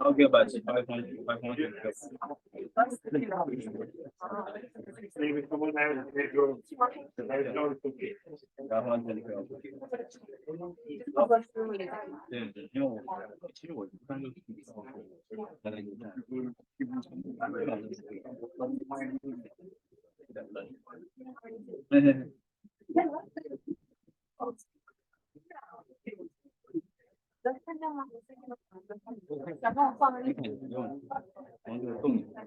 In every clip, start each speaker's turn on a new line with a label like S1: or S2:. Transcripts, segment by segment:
S1: Okay, but 500, 500.对，因为其实我一般都是大概有然后放了一点用，然后就动给它。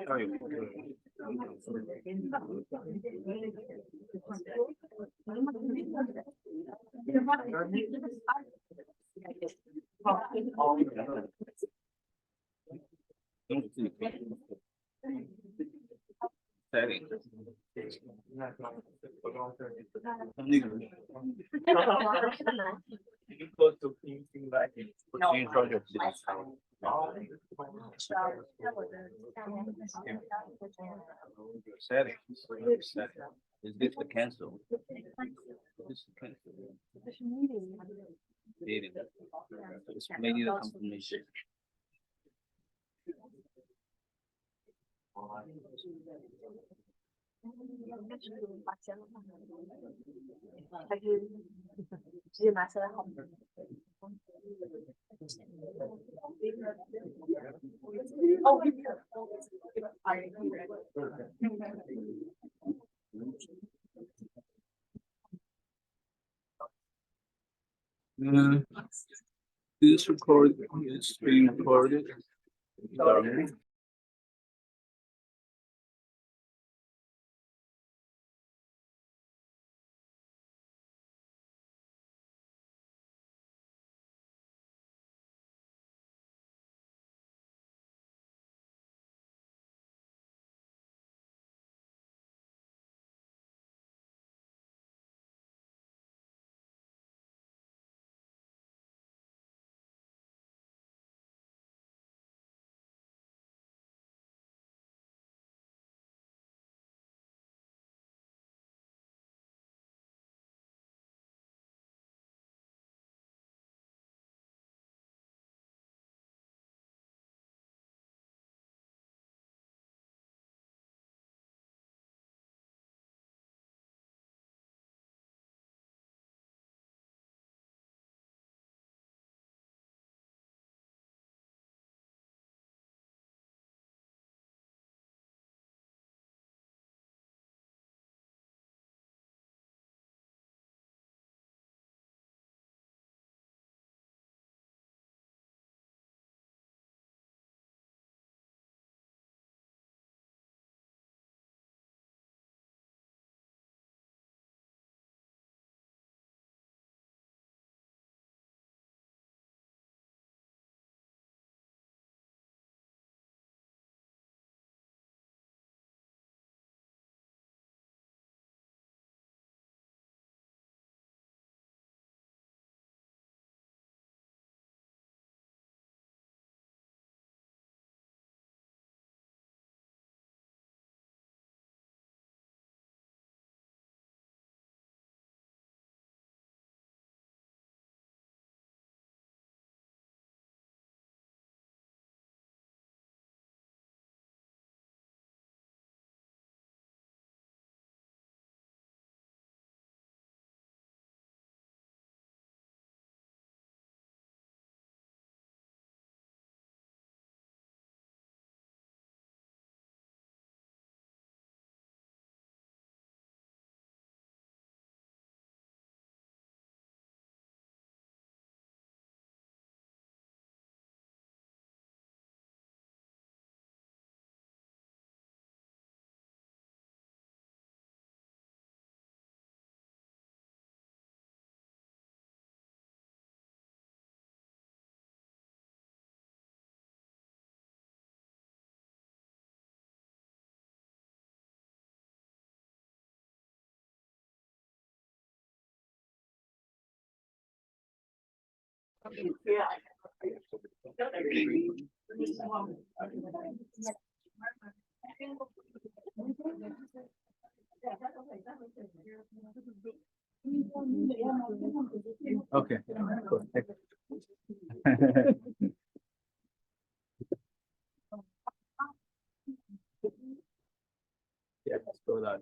S1: 要有东西自己可以。setting， 那个，go to thinking like putting project settings. Is this the cancel? This is cancel. Meeting. It's maybe the confirmation. This record is being recorded. Okay. Yeah, let's go that.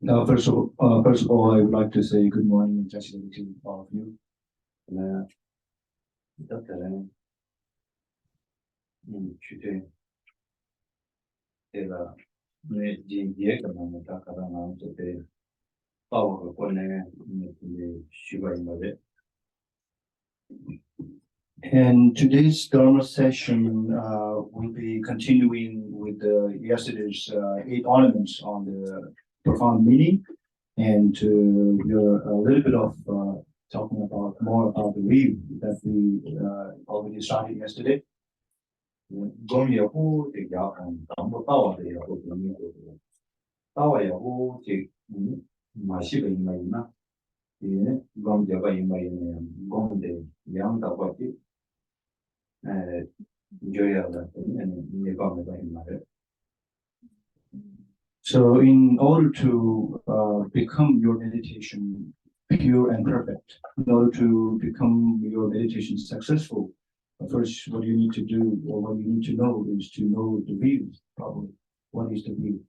S2: Now, first of all, I would like to say good morning and Jessica to all of you. And today's Dharma session will be continuing with yesterday's 8 ornaments on the profound meaning, and we're a little bit of talking about more about the view that we already started yesterday. So in order to become your meditation pure and perfect, in order to become your meditation successful, first what you need to do, or what you need to know, is to know the view properly. What is the view?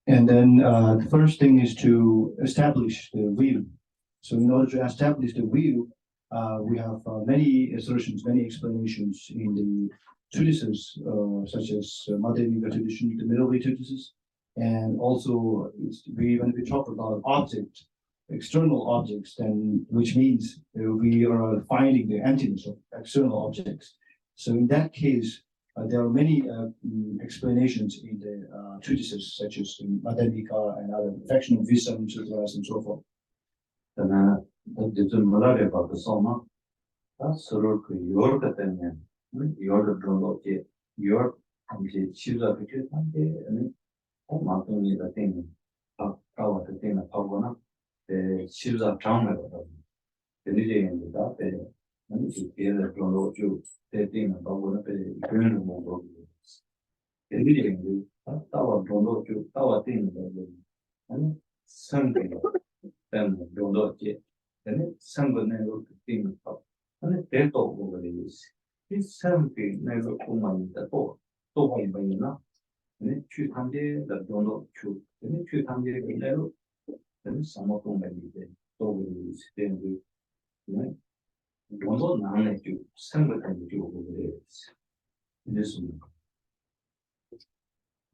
S2: And then the first thing is to establish the view. So in order to establish the view, we have many assertions, many explanations in the treatises, such as Madhyamika tradition, the middle way treatises, and also when we talk about object, external objects, then which means we are finding the emptiness of external objects. So in that case, there are many explanations in the treatises, such as Madhyamika and other Perfection of Wisdom, Sutras, and so forth.
S3: Milarepa the Tsulnam, that's sort your drone your choose a picture and marking the thing, power the thing of Pavana, the choose a town of the DJ in the dark, and to hear the drone you, the thing of Pavana, the grand move. The DJ in the tower drone you, tower thing, and something then drone yet. Then some will never think of, and the death of over the use. This something never woman at all. So why by enough? And it should come there that don't know true. Then it should come there in level. Then some of them may be there. So we use then we don't know none like you. Some will come to over there. This one.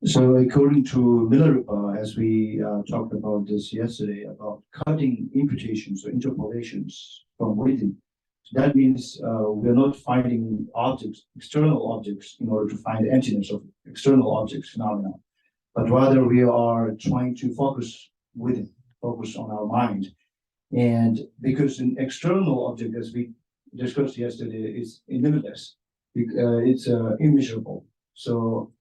S2: So according to Milarepa, as we talked about this yesterday, about cutting imputations or interpolations from within, so that means we're not finding objects, external objects, in order to find the emptiness of external objects phenomena, but rather we are trying to focus within, focus on our mind. And because an external object, as we discussed yesterday, is limitless, it's immeasurable. So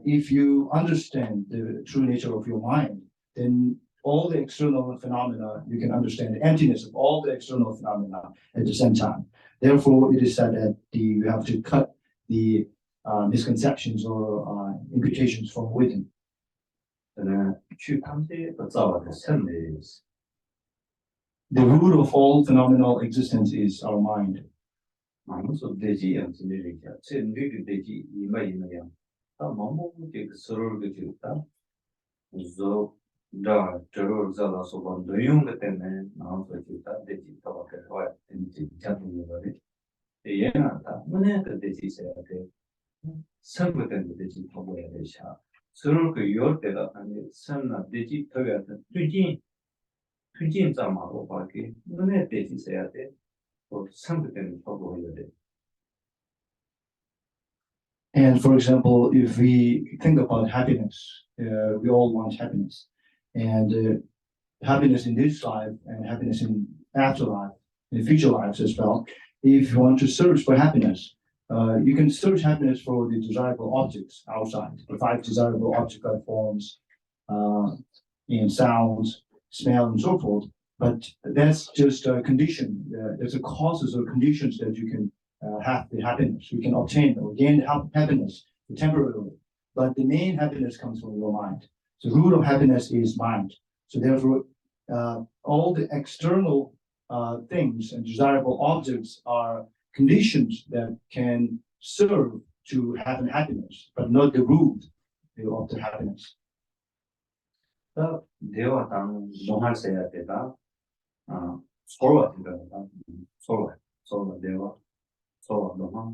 S2: if you understand the true nature of your mind, then all the external phenomena, you can understand the emptiness of all the external phenomena at the same time. Therefore, it is said that you have to cut the misconceptions or imputations from within. The root of all phenomenal existence is our mind.
S3: 자, 저를 잘라서 본 내용 때문에 나와서 기타 대지 더 그와 된지 잡는 거를 얘는 다 문에 그 대지 있어야 돼. 선거된 대지 더 보여야 돼. 서로 그 요럴 때가 아니 선나 대지 더 해야 돼. 투진 자마로 밖에 문에 대지 있어야 돼. 또 선거된 더 보여야 돼.
S2: And for example, if we think about happiness, we all want happiness, and happiness in this life and happiness in afterlife, in future lives as well. If you want to search for happiness, you can search happiness for the desirable objects outside, the five desirable object like forms, and sounds, smell, and so forth. But that's just a condition. There's a causes or conditions that you can have the happiness. You can obtain or gain happiness temporarily. But the main happiness comes from your mind. So the root of happiness is mind. So therefore, all the external things and desirable objects are conditions that can serve to have an happiness, but not the root of the happiness.
S3: 대화 당 농할 써야 되다. 서로 되다. 서로 대화 서로 농할.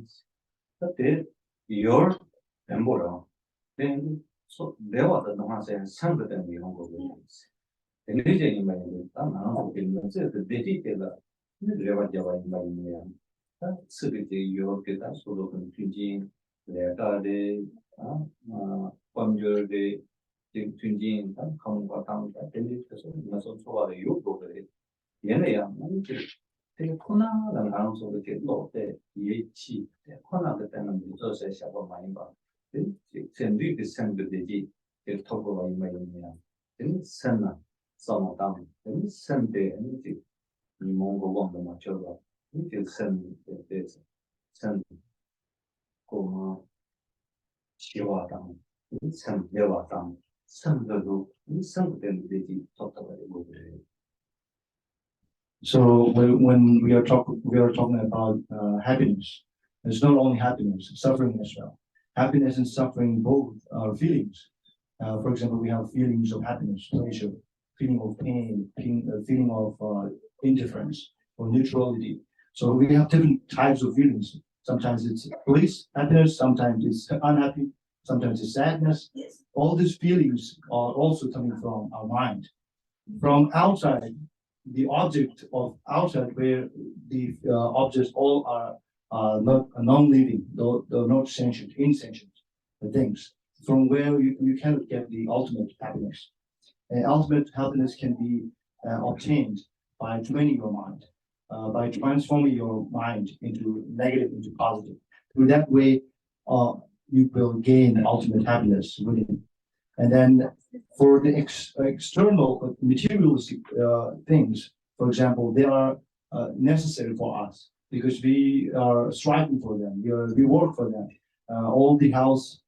S3: 그때 열 엠보라. 대화도 농할세 상대된 이런 거고. 에너지인 말이 딱 나눠서 있는 그 대지때가 내가 잡아 있는 말이야. 스르게 이렇게다 서로 그 균진 내가데 범죄의 균진 강과 강과 대리해서 나서 소화를 요구를 얘네야 되게 코나라는 가능성도 이렇게 놓대 예치 코나가 때는 무서워서 샤고 많이 봐. 전리 그 생들이 이렇게 터보가 있는 선나 성당 선대 이제 몽고왕도 맞춰봐 이제 선대에서 선 고마 시와당 선대와당 선대도 선대는 되지 터터가 되고 그래.
S2: So when we are talking about happiness, it's not only happiness, suffering as well. Happiness and suffering both are feelings. For example, we have feelings of happiness, pleasure, feeling of pain, feeling of indifference or neutrality. So we have different types of feelings. Sometimes it's bliss, happiness, sometimes it's unhappy, sometimes it's sadness. All these feelings are also coming from our mind. From outside, the object of outside where the objects all are not non-living, they're not sentient, insentient things, from where you cannot get the ultimate happiness. And ultimate happiness can be obtained by training your mind, by transforming your mind into negative, into positive. Through that way, you will gain ultimate happiness within. And then for the external materialistic things, for example, they are necessary for us because we are striving for them. We work for them. All the house,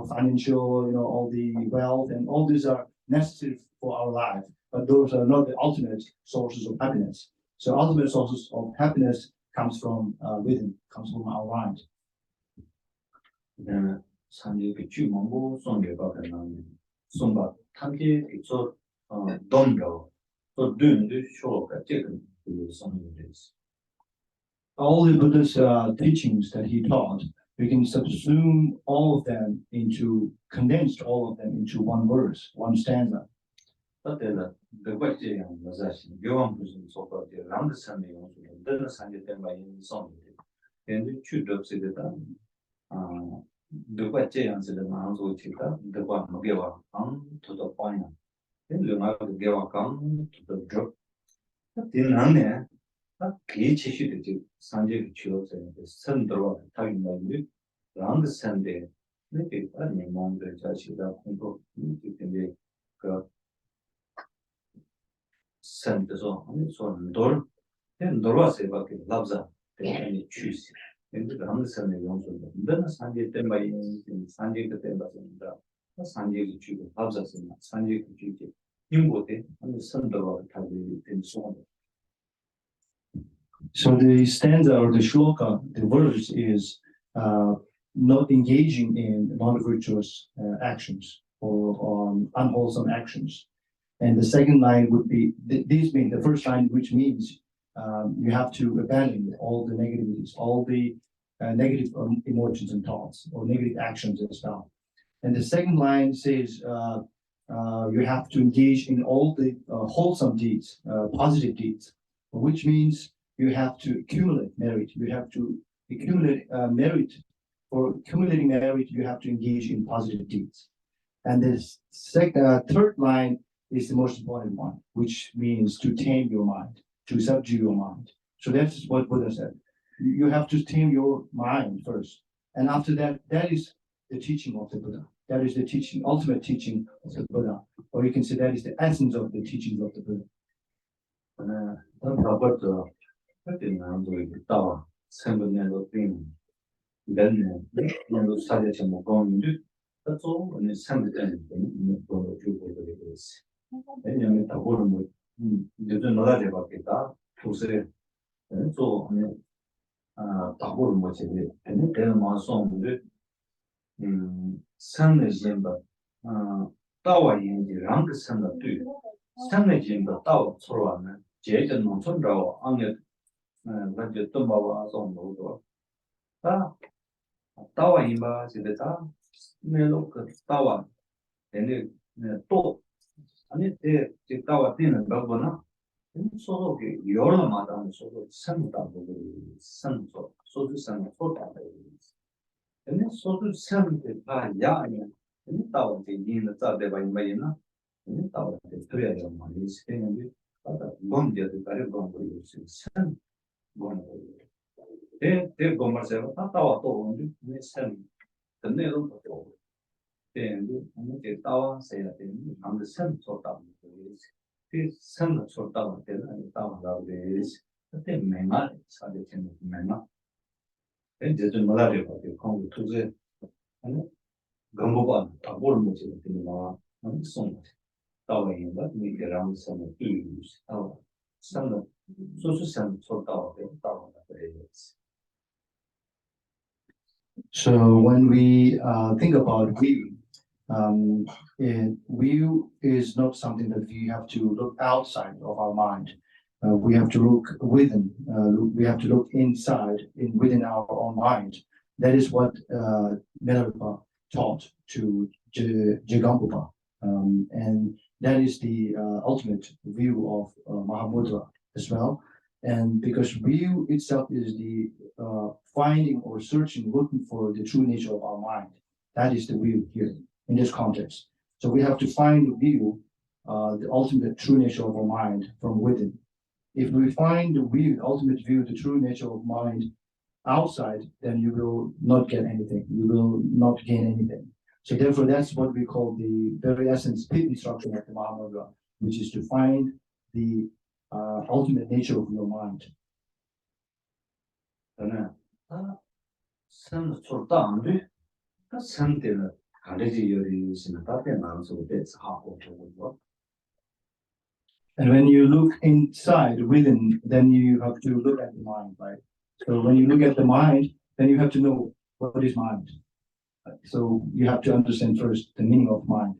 S2: financial, all the wealth, and all these are necessary for our life. But those are not the ultimate sources of happiness. So ultimate sources of happiness comes from within, comes from our mind.
S3: 산지 그 주문고送给가 되는送바 탐지 저 동료 또 눈도 쇼가 지금 그送的
S2: All the Buddha's teachings that he taught, we can subsume all of them condensed all of them into one verse, one stanza.
S3: 그때는 그것이 무엇이 교원 무슨 소파지 람드산의 용수는 너는 산지 때문에送的 근데 주도스되다 누가 제안스를 마음으로 치다 누가 먹여와 강도도 빠냐 누가 먹여와 강도도 줘 그때는 그 지시들이 산지 주어서 선도로 타인들이 람드산데 이게 아니 뭔가 자시다 공부 이제 그 선도서 아니 손돌 돌아서 밖에 랍자 때문에 취시 근데 람드산의 용수는 너는 산지 때문에 산지 때문에 산지 주고 랍자스나 산지 주고 힘보대 아니 선도로 타기 된 소원.
S2: So the stanza or the shloka, the verse is not engaging in non-virtuous actions or unwholesome actions. And the second line would be, these mean the first line, which means you have to abandon all the negativities, all the negative emotions and thoughts, or negative actions as well. And the second line says you have to engage in all the wholesome deeds, positive deeds, which means you have to accumulate merit. You have to accumulate merit. For accumulating merit, you have to engage in positive deeds. And this third line is the most important one, which means to tame your mind, to subdue your mind. So that's what Buddha said. You have to tame your mind first. And after that, that is the teaching of the Buddha. That is the teaching, ultimate teaching of the Buddha. Or you can say that is the essence of the teachings of the Buddha.
S3: Tawa imba sida ta melo ka tawa ene to ani te tawa tina babona so ke yola mata so san ta bo san so san so ta ene so san te pa ya ene tawa te yin ta de ba imba ina ene tawa te tuya de ma ni se ene ta bom de ta re bom bo san bom te gomar se va tawa to ne san the middle of the over. Then the tower say that I'm the sun sort of this sun sort of and tower of this. The Mema, Sadikin Mema. Then there's a Milarepa, the Congo to the Gamboban, a war motive in the law, and so much. Tower in that make around some use our sun, so sun sort of the tower of the areas.
S2: So when we think about view, view is not something that we have to look outside of our mind. We have to look within. We have to look inside, within our own mind. That is what Milarepa taught to Jigambupa, and that is the ultimate view of Mahamudra as well. And because view itself is the finding or searching, looking for the true nature of our mind. That is the view here in this context. So we have to find the view, the ultimate true nature of our mind from within. If we find the view, the ultimate view, the true nature of mind outside, then you will not get anything. You will not gain anything. So therefore, that's what we call the very essence, pit instruction of the Mahamudra, which is to find the ultimate nature of your mind. And when you look inside, within, then you have to look at the mind, right? So when you look at the mind, then you have to know what is mind. So you have to understand first the meaning of mind.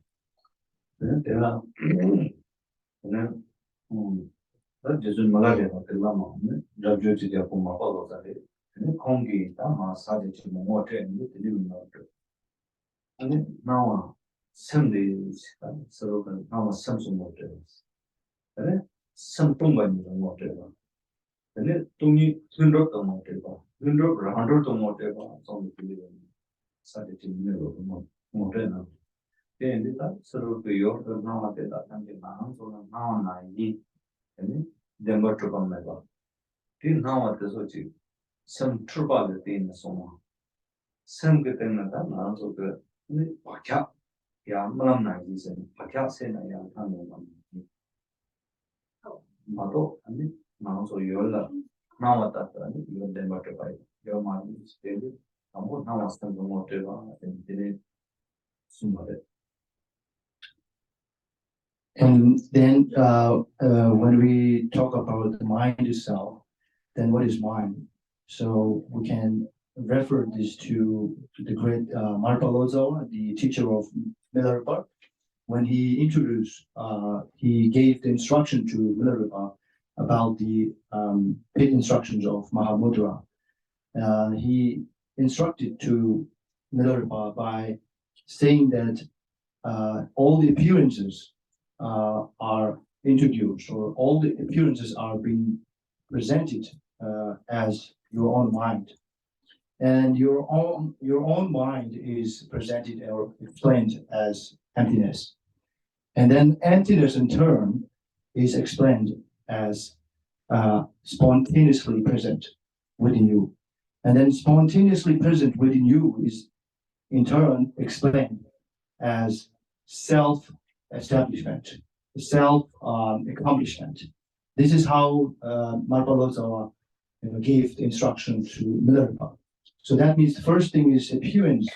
S2: Some trouble in the soma. Some get in the dance of the Paka, Yamalam is in Paka Sena Yakan. Mado, and now so you're now at that, you're then butterfly. Your mind is stable. I'm not now asking the motive and did it sooner. And then when we talk about the mind itself, then what is mind? So we can refer this to the great Marpa Lozo, the teacher of Milarepa. when he introduced, he gave the instruction to Milarepa about the paid instructions of Mahamudra. He instructed to Milarepa by saying that all the appearances are introduced, or all the appearances are being presented as your own mind, and your own mind is presented or explained as emptiness, and then emptiness in turn is explained as spontaneously present within you, and then spontaneously present within you is in turn explained as self-establishment, self-accomplishment. This is how Marpa gave the instruction to Milarepa. So that means the first thing is appearance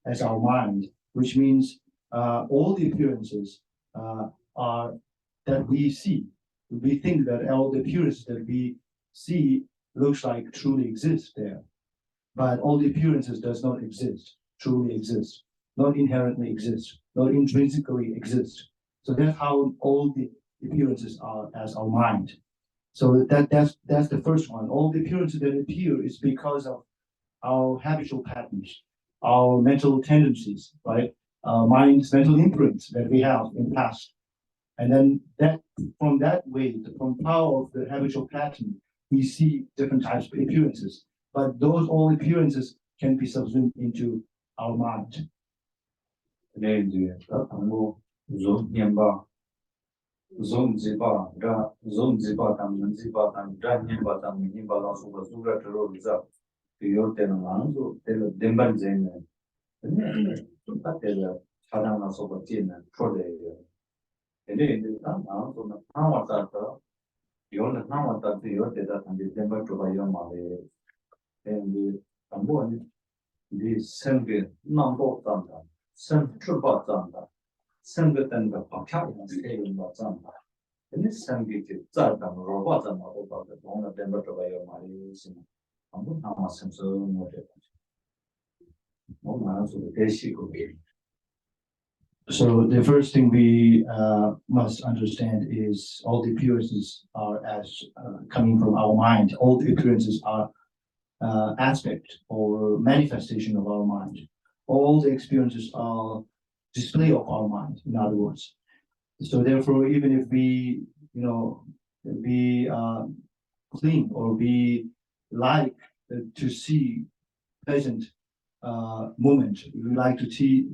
S2: as our mind, which means all the appearances are that we see. We think that all the appearances that we see looks like truly exist there, but all the appearances does not exist, truly exist, not inherently exist, not intrinsically exist. So that's how all the appearances are as our mind. So that's the first one. All the appearances that appear is because of our habitual patterns, our mental tendencies, right? Mind's mental imprints that we have in the past. And then that from that way, from power of the habitual pattern, we see different types of appearances. But those all appearances can be subsumed into our mind.
S3: Zone ziba, zone ziba, tam ziba, tam nimba, tam nimba, la suba, suga, terroriza, your tenanzo, tell Demban Zen, but the Chadana Sobatin and Trode. And then the Tama, so the Tamatata, you only Tamatata, your data, and the Demba to Bayoma, and the Tambon, the Sembe, number Tanda, Sem Truba Tanda. Sembatan the Pacarian scaling of Zamba. And this Sembi Zadam, Robatan about the one of them, but away of my use. I'm not much so more different. No man to the Deshi could be.
S2: So the first thing we must understand is all the appearances are as coming from our mind. All the appearances are aspect or manifestation of our mind. All the experiences are display of our mind, in other words. So therefore, even if we, we clean or we like to see pleasant moment, we like to see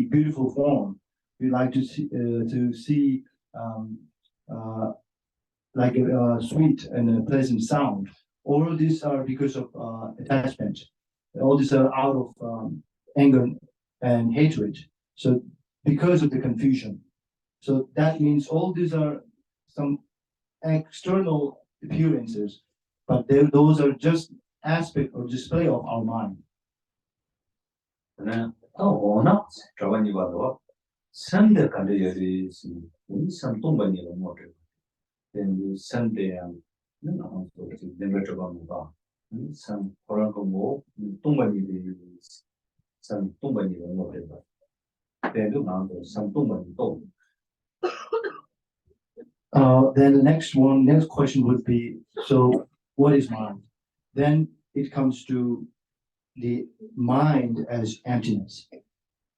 S2: beautiful form, we like to see like a sweet and a pleasant sound. All of these are because of attachment. All these are out of anger and hatred. So because of the confusion. So that means all these are some external appearances, but those are just aspect or display of our mind.
S3: Oh, no, Travani Vado. Sunday country is some Tumbani motor. Then you Sunday and never to go. Some Koranko, Tumbani is some Tumbani motor. Then
S2: the next question would be, so what is mind? Then it comes to the mind as emptiness.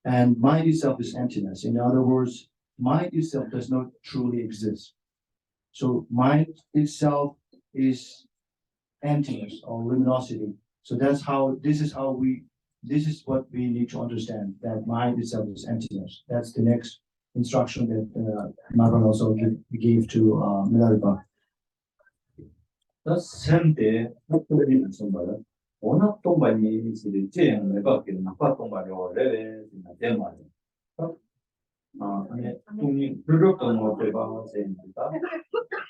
S2: And mind itself is emptiness. In other words, mind itself does not truly exist. So mind itself is emptiness or luminosity. So this is what we need to understand, that mind itself is emptiness. That's the next instruction that Marwan also gave to Milarepa.
S3: The same day, somebody, one of Tombani is the gym about in Patomba or Reven in a Denmark. Production of the Baha saying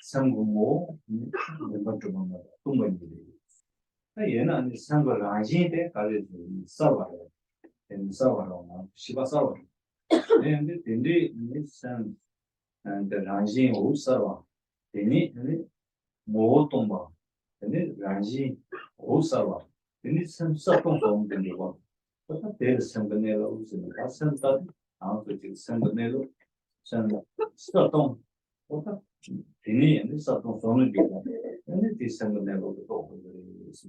S3: some more, but Tombani. And the Samba Rajite, Savar, and Savar, Shiva Savar. And the Sun and the Rajin Usava, they need more Tomba, and then Rajin Usava, they need some support from the world. But there is some vanilla in the Cassan, out with San Benelo, 像色动，我看平年的色动双人比较，那第三个那个都会的是。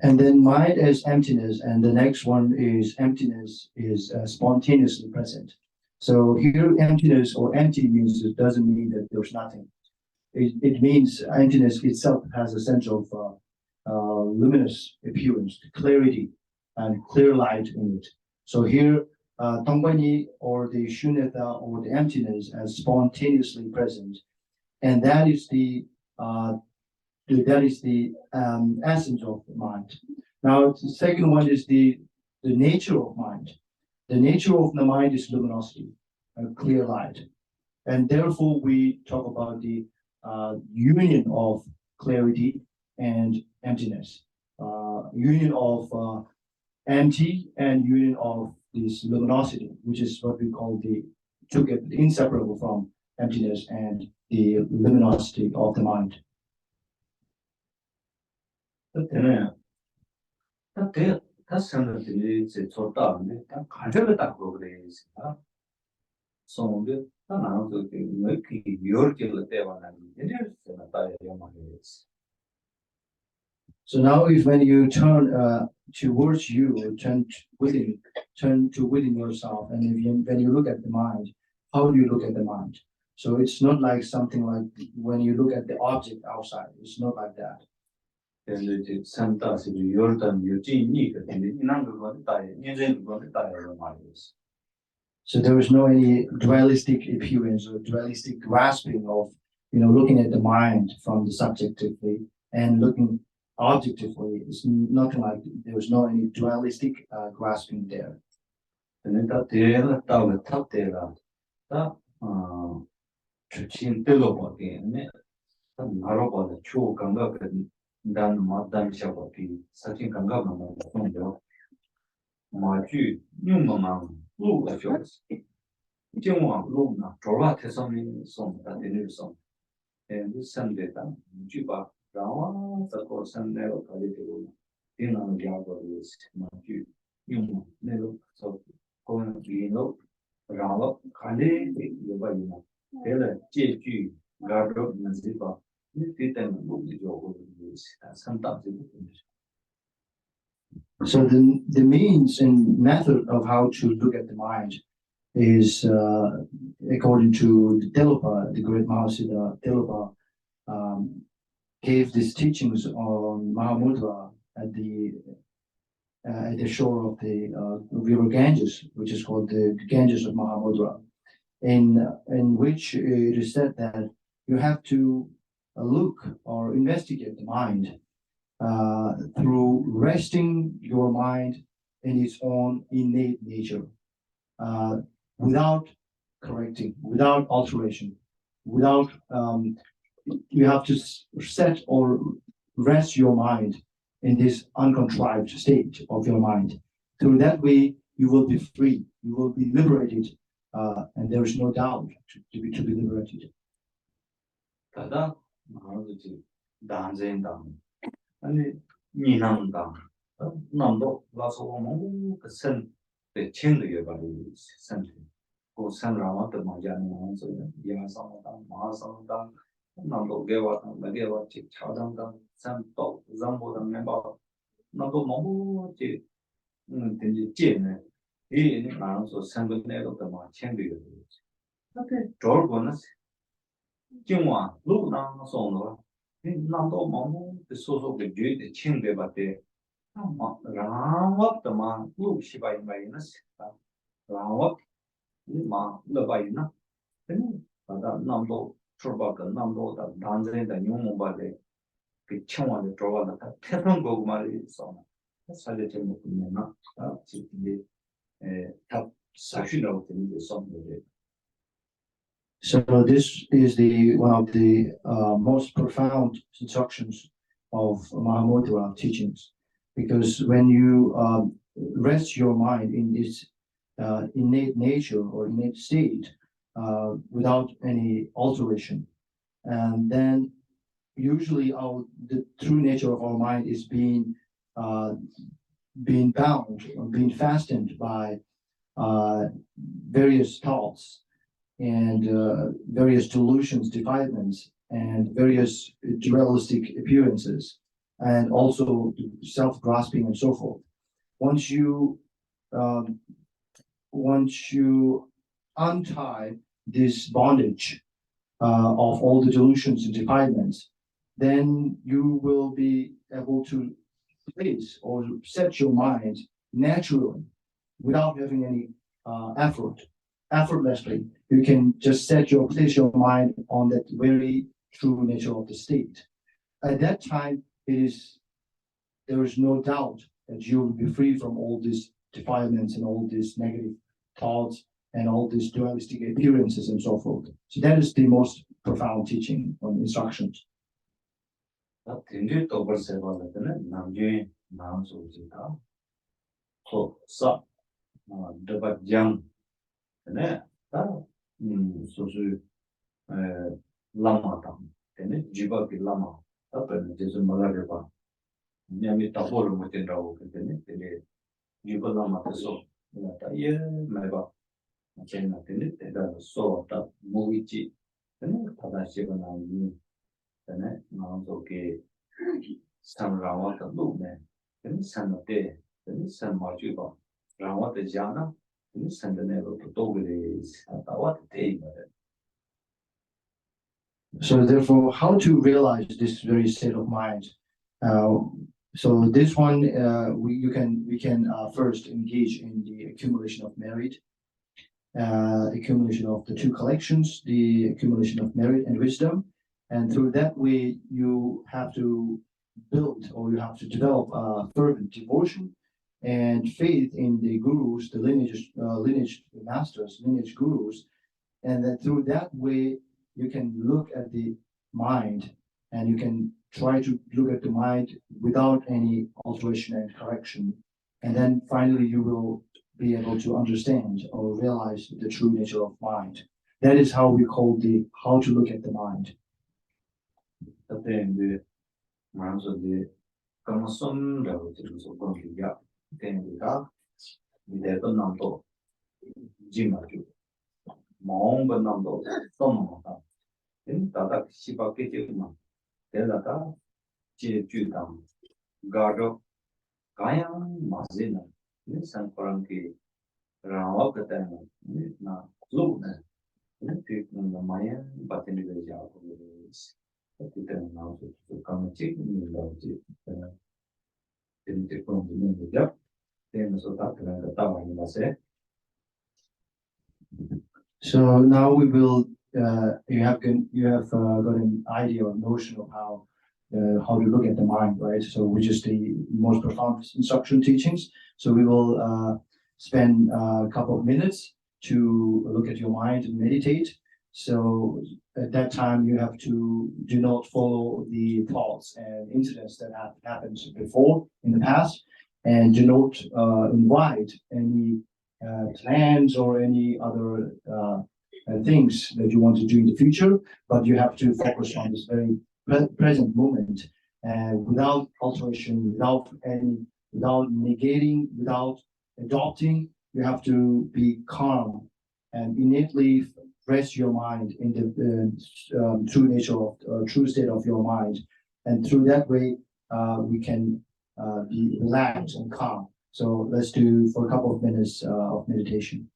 S2: And then mind is emptiness, and the next one is emptiness is spontaneously present. So here, emptiness or empty means it doesn't mean that there's nothing. It means emptiness itself has a sense of luminous appearance, clarity, and clear light in it. So here, Tongguanyi or the Shunyata or the emptiness as spontaneously present, and that is the essence of the mind. Now, the second one is the nature of mind. The nature of the mind is luminosity, a clear light. And therefore, we talk about the union of clarity and emptiness, union of empty and union of this luminosity, which is what we call inseparable from emptiness and the luminosity of the mind.
S3: 他生的这这做到的，他看这个大国的意思啊，送的他哪能做的？没可以有这个台湾人，人家是那大爷要嘛的意思。
S2: So now, if when you turn towards you, or turn to within yourself, and when you look at the mind, how do you look at the mind? So it's not like something like when you look at the object outside. It's not like that. So there is no any dualistic appearance or dualistic grasping of, looking at the mind from the subjectively and looking objectively. It's nothing like there is no any dualistic grasping there.
S3: Dan madan shabapi sakin kanga mama sonjo maju nyumama lu la fjos jengwa lu na trola tesomi som da denu som and this sunday dan juba rawa sa ko sunday o kali de dina no jago is maju nyum nelo so ko ni no rawa kali de yobayina ele jeju gado naziba.
S2: So the means and method of how to look at the mind is, according to the Delpa, the great Mahasiddha Delpa, gave these teachings on Mahamudra at the shore of the river Ganges, which is called the Ganges of Mahamudra, in which it is said that you have to look or investigate the mind through resting your mind in its own innate nature, without correcting, without alteration, without you have to set or rest your mind in this uncontrived state of your mind. Through that way, you will be free, you will be liberated, and there is no doubt to be liberated.
S3: 아니 니남당 남도 라서 뭐 그선 대칭의 바리 선 고산라마도 마자는 원서 야상당 마상당 남도 개와당 매개와 직 차당당 산도 zam보당 멤버 남도 뭐지 된지 제네 이 나서 산도내도 더 챙겨요. 근데 저거는 정말 루나 소노 남도 뭐 소소 그 죄의 챙겨봤대. 라와트만 루시바이 마이너스 라와트 마 러바이나 바다 남도 트로바가 남도다 단전에다 용모바데 그 청와대 들어와다 태평 거고 말이었어. 사실 좀 못했나? 지금 다 사실로 되는 게 something.
S2: So this is one of the most profound instructions of Mahamudra teachings, because when you rest your mind in this innate nature or innate state without any alteration, and then usually the true nature of our mind is being bound or being fastened by various thoughts and various delusions, defilements, and various dualistic appearances, and also self-grasping and so forth. Once you um, once you untie this bondage of all the delusions and defilements, then you will be able to place or set your mind naturally without having any effort. Effortlessly, you can just place your mind on that very true nature of the state. At that time, there is no doubt that you will be free from all these defilements and all these negative thoughts and all these dualistic appearances and so forth. So that is the most profound teaching on instructions.
S3: Nyami tabolo mutenda ukentene tene yuba lama teso ta ye meba chena tene tenda so ta mugichi tene tada sheba na ni tene na ke san rawa ta lu ne tene san te tene san ma ju ba rawa te jana tene san ne ro to gele ta wa te
S2: So therefore, how to realize this very state of mind? So this one, we can first engage in the accumulation of merit, accumulation of the two collections, the accumulation of merit and wisdom, and through that way you have to build or you have to develop fervent devotion and faith in the gurus, the lineage masters, lineage gurus, and then through that way you can look at the mind and you can try to look at the mind without any alteration and correction. And then finally, you will be able to understand or realize the true nature of mind. That is how we call how to look at the mind.
S3: Kaya mazina ni san paranki rawa katana ni na lu na ni ti na maya batini de ja ko ni ti na so kama chik ni la ji na ti ko ni ni ja te na so ta na ta wa ni se.
S2: So now we will you have got an idea or notion of how to look at the mind, right? So which is the most profound instruction teachings. So we will spend a couple of minutes to look at your mind and meditate. So at that time, you have to do not follow the thoughts and incidents that have happened before in the past, and do not invite any plans or any other things that you want to do in the future, but you have to focus on this very present moment, without alteration, without negating, without adopting. You have to be calm and innately rest your mind in the true nature of true state of your mind, and through that way we can be relaxed and calm. So let's do for a couple of minutes of meditation.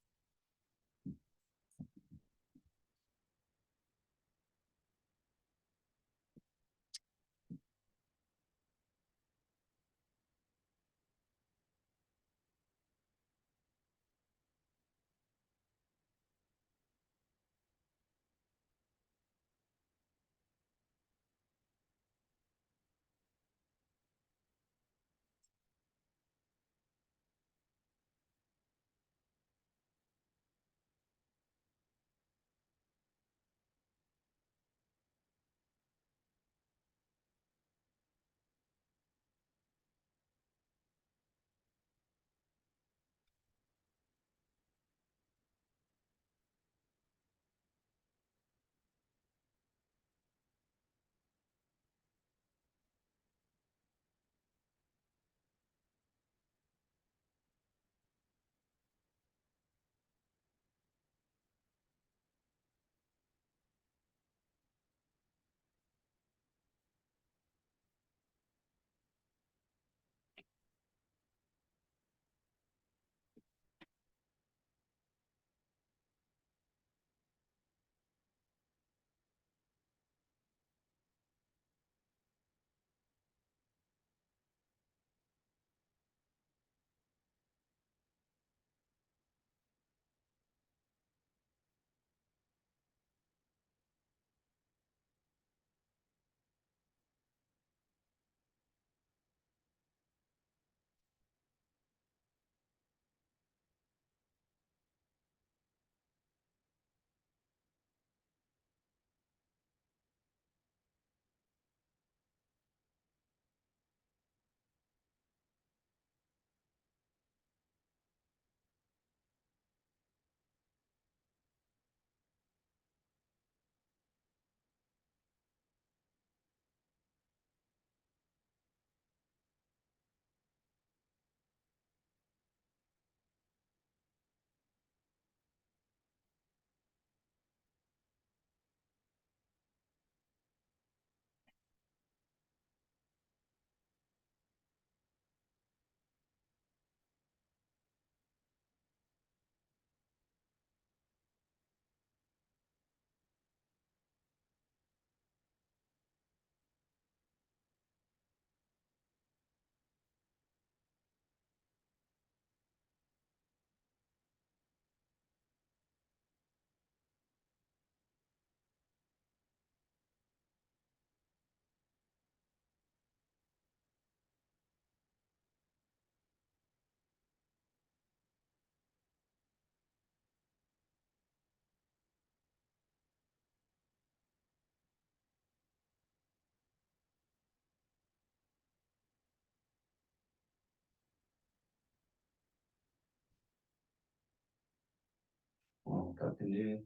S3: 같은데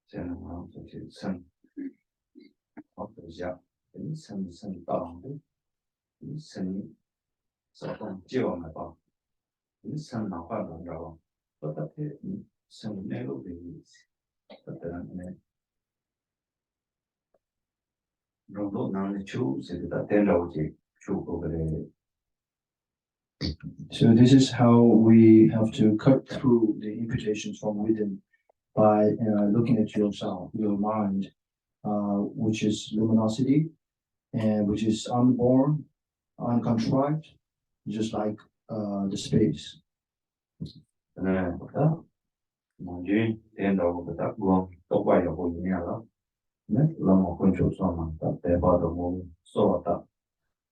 S3: 저는 저기 선 어떠냐 선 다운데 선이 조금 지워만 봐 선 나와봐라고 어떻게 선 내로 되지 어떠네 로도 나는 주세다 된다고지 주고 그래.
S2: So this is how we have to cut through the imputations from within by looking at yourself, your mind, which is luminosity, and which is unborn, uncontrived, just like the space.
S3: 네, 그다 뭐지 된다고 그다 뭐 똑바로 보이냐라. 네, 너무 건조서만 다 대바도 뭐 쏘았다.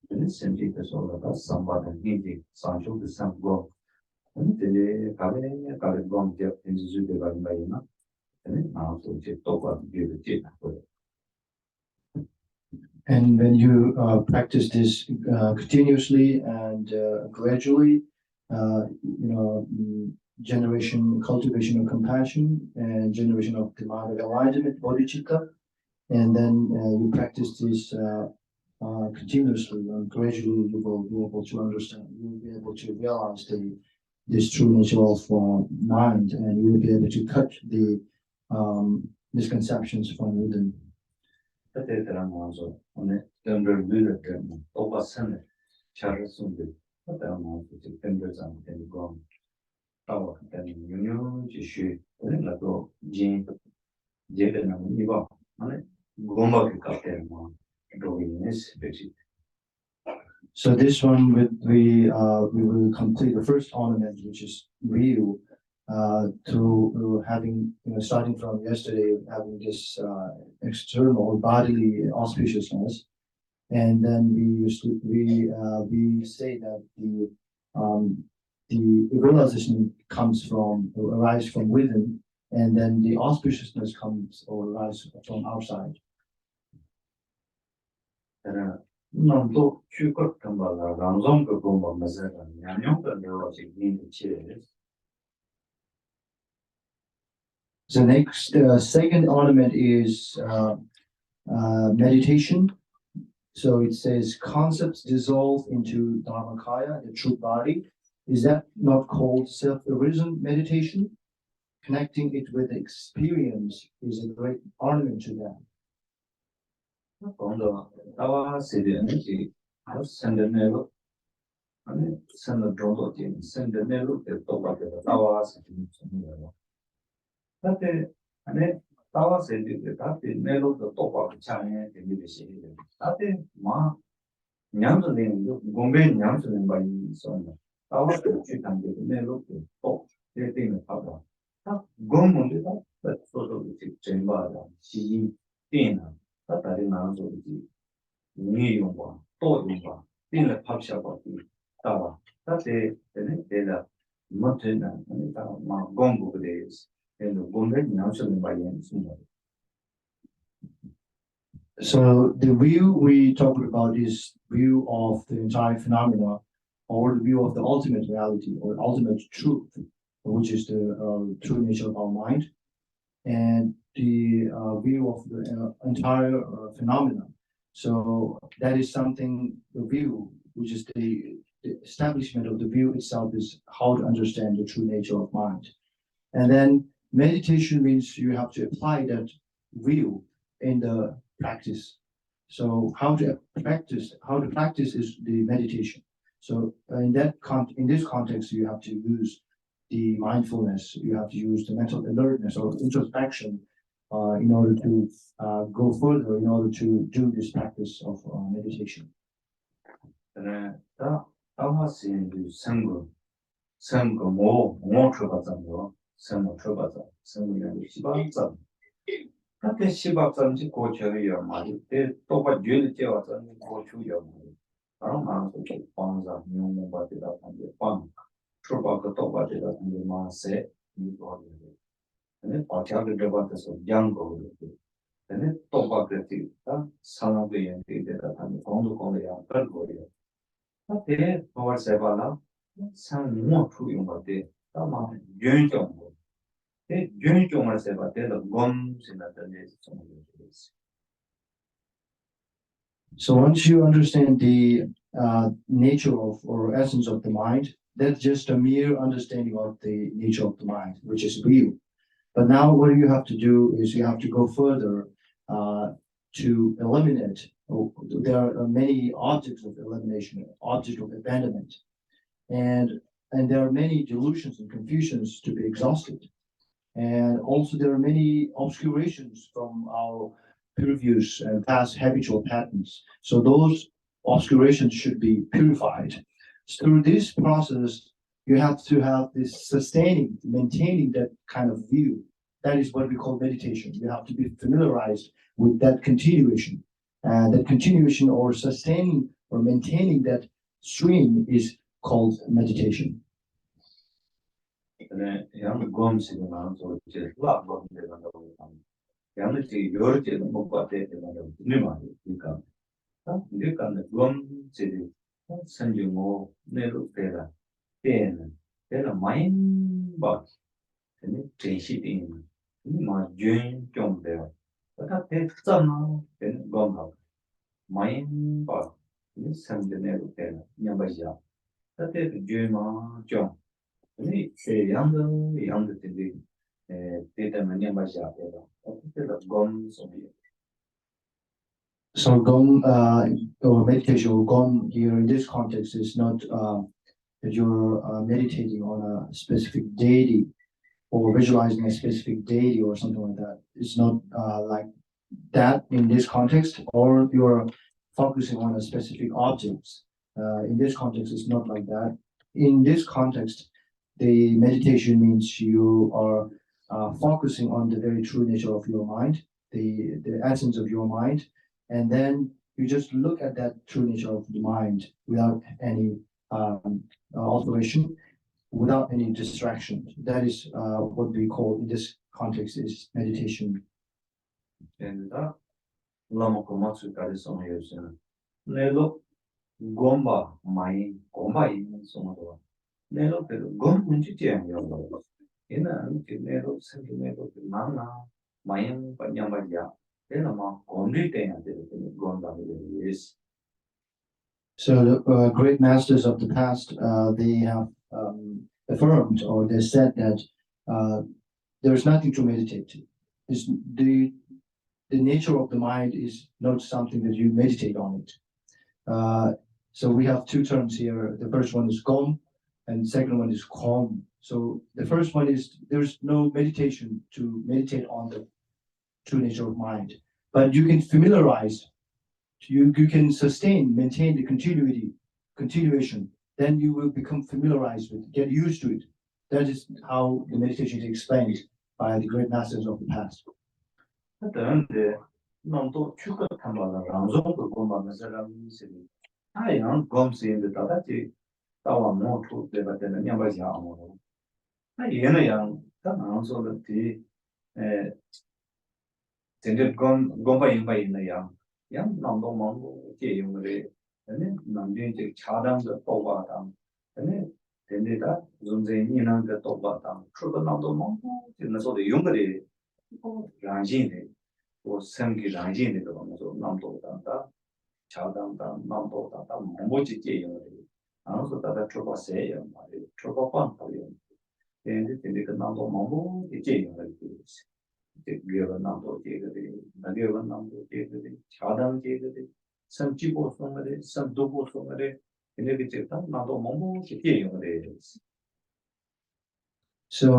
S3: 네, 심지어 쏘았다. 삼바는 이제 산초도 삼고. 근데 가게 공제 인지주대가 있나요? 네, 나도 이제 똑바로 비슷해.
S2: And when you practice this continuously and gradually, cultivation of compassion and generation of the mind of enlightenment, bodhicitta, and then you practice this continuously and gradually you will be able to understand, you will be able to realize this true nature of mind, and you will be able to cut the misconceptions from within.
S3: 그때들은 먼저 오늘 덤을 누를 때는 똑같은 차례순들 그다음 이제 덤들장 되고 또 그때는 유유지시 그래도 진 제대는 이거 안에 고마게 같아요 뭐 도인스 베지.
S2: So this one we will complete the first ornament, which is real, through having, starting from yesterday, having this external bodily auspiciousness, and then we say that the realization arises from within, and then the auspiciousness comes or arises from outside.
S3: 또 추가 담바가 방송 그 공부 맞아요. 양용도 내려오지 인치에.
S2: The next second ornament is meditation. So it says concepts dissolve into Dharmakaya, the true body. Is that not called self-arisen meditation? Connecting it with experience is a great ornament to that.
S3: Quando stava sedendo sendendo 아니 선을 정도 되는 sendendo che 똑같이 stava sedendo 그때 안에 stava sedendo 그때 내로 똑같이 차네 되는 것이 그때 막 냠스는 공배 냠스는 많이 있었는데 stava sedendo 내로 또 되는 파다 딱 공문이다 그래서 이제 전바다 시인 되는 다른 나라들이 이용과 또 이용과 빈을 팝샤버티 따와 다시 되는 데다 못되는 아니다 막 공부를 해서 공부를 나서는 바이는 순간.
S2: So the view we talked about is view of the entire phenomena, or the view of the ultimate reality or ultimate truth, which is the true nature of our mind, and the view of the entire phenomena. So that is something, the view, which is the establishment of the view itself, is how to understand the true nature of mind. And then meditation means you have to apply that view in the practice. So how to practice is the meditation. So in this context, you have to use the mindfulness, you have to use the mental alertness or introspection in order to go further, in order to do this practice of meditation.
S3: 그때 시박선지 고쳐요 말이 때 또가 뇌를 째워서 고쳐요 말이 바로 마음속 방사 용문바디다 한게 방 출바가 또바디다 한게 마세 이거를 근데 바짝을 잡아서 양거를 근데 또바디다 산업의 연대다 한게 공도공이야 별거예요 그때 도와세발라 산 무엇 용바디 아마 연정 윤종을 세봐 때도 검신했던 게 있어.
S2: So once you understand the nature of or essence of the mind, that's just a mere understanding of the nature of the mind, which is real. But now what you have to do is you have to go further to eliminate. There are many objects of elimination, objects of abandonment, and there are many delusions and confusions to be exhausted. And also there are many obscurations from our previous and past habitual patterns. So those obscurations should be purified. So through this process, you have to have this sustaining, maintaining that kind of view. That is what we call meditation. You have to be familiarized with that continuation. That continuation or sustaining or maintaining that stream is called meditation.
S3: 네, 양 검신이 나서 이제 수학 검신을 한다고 합니다. 양은 이제 여러 개를 못 봤대 되는 일 말이에요. 그러니까 그러니까 검신이 선정고 내로 되라. 때는 마인바 되는 제시되는 뭐 좀 돼요. 다 됐잖아. 되는 검하고 마인바 이 선정내로 되는 냠바지야. 그때 주마 좀 네, 양도 되게 대단한 양바지야. 그래서 검 소리.
S2: So Gom or meditation or Gom here in this context is not that you're meditating on a specific deity or visualizing a specific deity or something like that. It's not like that in this context, or you're focusing on a specific objects. In this context, it's not like that. In this context, the meditation means you are focusing on the very true nature of your mind, the essence of your mind, and then you just look at that true nature of the mind without any alteration, without any distraction. That is what we call in this context is meditation.
S3: And lama komatsu karisono yosena. Nelo gomba mai gomba in sono. Nelo pero gom kunchi tiang yo. Ina nelo sengi nelo nana mayang panyamaya.
S2: So the great masters of the past, they have affirmed or they said that there's nothing to meditate. It's the nature of the mind is not something that you meditate on it. So we have two terms here. The first one is gom, and the second one is kom. So the first one is there's no meditation to meditate on the true nature of mind, but you can familiarize, you can sustain, maintain the continuation, then you will become familiarized with, get used to it. That is how the meditation is explained by the great masters of the past.
S3: Tended gomba in the young Nando Mongo, and then Nandin take Chadam the Tobatam, and then tended that Zunzin the Tobatam, true the Nando Mongo, and so the younger Rangine was Sangi Rangine, the one of Nando Danta, Chadam, Nando Danta, Mochi, and also that Tropa say, Tropa Pantalion, and it did the Nando Mongo, the Jane. So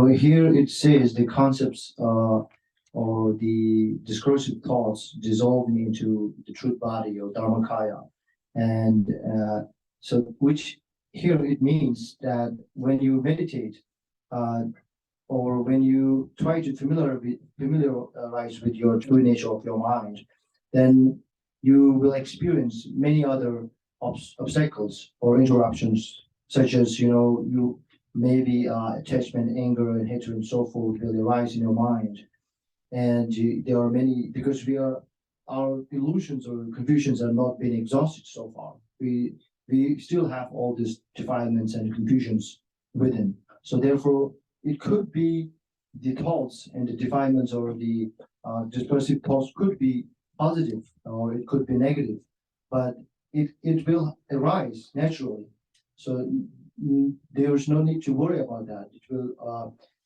S2: here it says the concepts or the discursive thoughts dissolving into the truth body or Dharmakaya, and so which here it means that when you meditate or when you try to familiarize with your true nature of your mind, then you will experience many other obstacles or interruptions, such as, you maybe attachment, anger, and hatred, and so forth will arise in your mind. And there are many, because our illusions or confusions are not been exhausted so far. We still have all these defilements and confusions within. So therefore, it could be the thoughts and the defilements or the dispersive thoughts could be positive or it could be negative, but it will arise naturally. So there is no need to worry about that. It will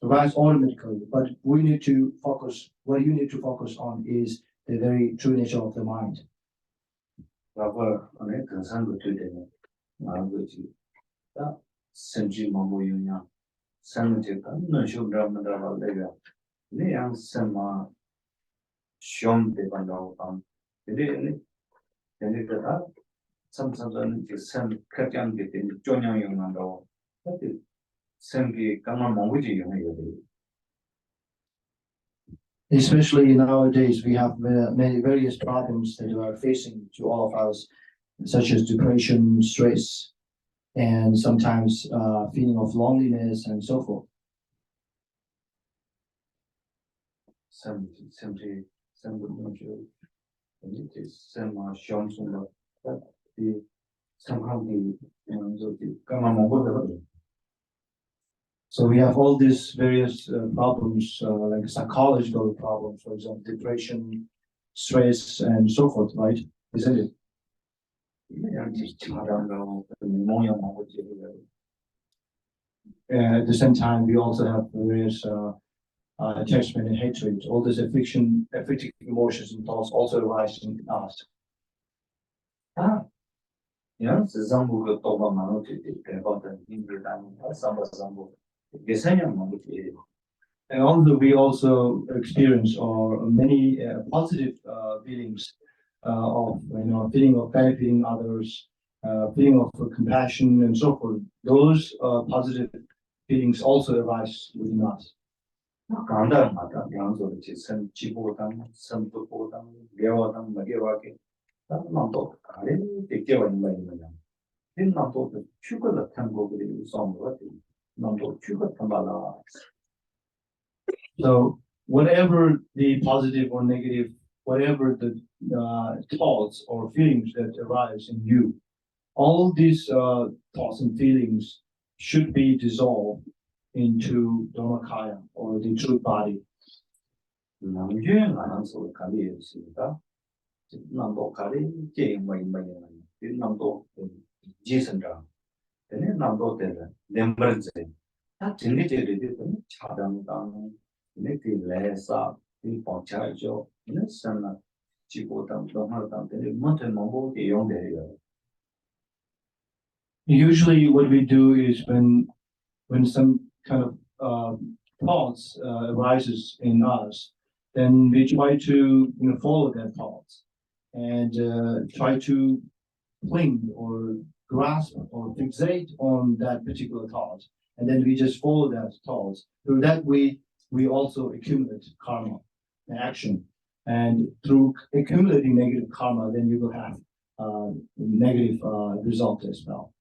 S2: arise automatically. But we need to focus. What you need to focus on is the very true nature of the mind.
S3: 라고 안에 근산도 되는 말고지. 다 선지 마모유냐. 산제가 너쇼드라마다 발레가. 내양 선마 시험대 반다고 방. 근데 내가 삼삼선 선 크게 된 조냥용한다고. 근데 선기 강한 마모지 용해요.
S2: Especially nowadays, we have many various problems that are facing to all of us, such as depression, stress, and sometimes feeling of loneliness and so forth. So we have all these various problems, like psychological problems, for example, depression, stress, and so forth, right? Isn't it? At the same time, we also have various attachment and hatred. All these affecting emotions and thoughts also arise in us.
S3: Yeah, Zambu Toba Manoti, about the Ingridam, Samba Zambu.
S2: And although we also experience or many positive feelings of feeling of benefiting others, feeling of compassion and so forth, those positive feelings also arise within us. So whatever the positive or negative, whatever the thoughts or feelings that arise in you, all these thoughts and feelings should be dissolved into Dharmakaya or the truth body. Usually what we do is when some kind of thoughts arises in us, then we try to follow that thoughts and try to cling or grasp or fixate on that particular thought, and then we just follow that thought. Through that we also accumulate karma and action, and through accumulating negative karma, then you will have negative result as well.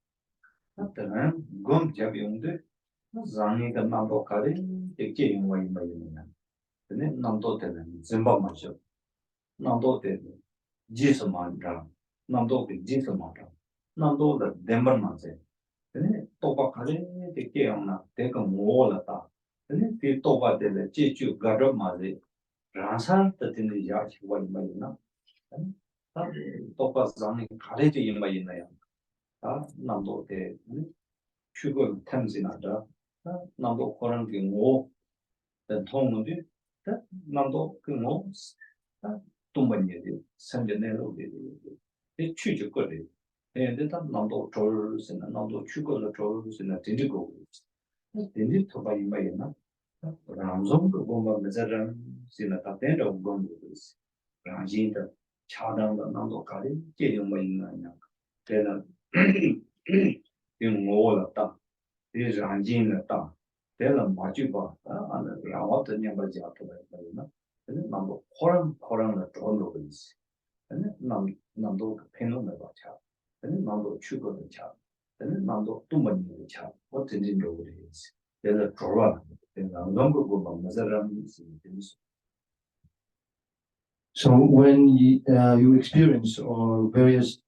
S2: So when you experience or various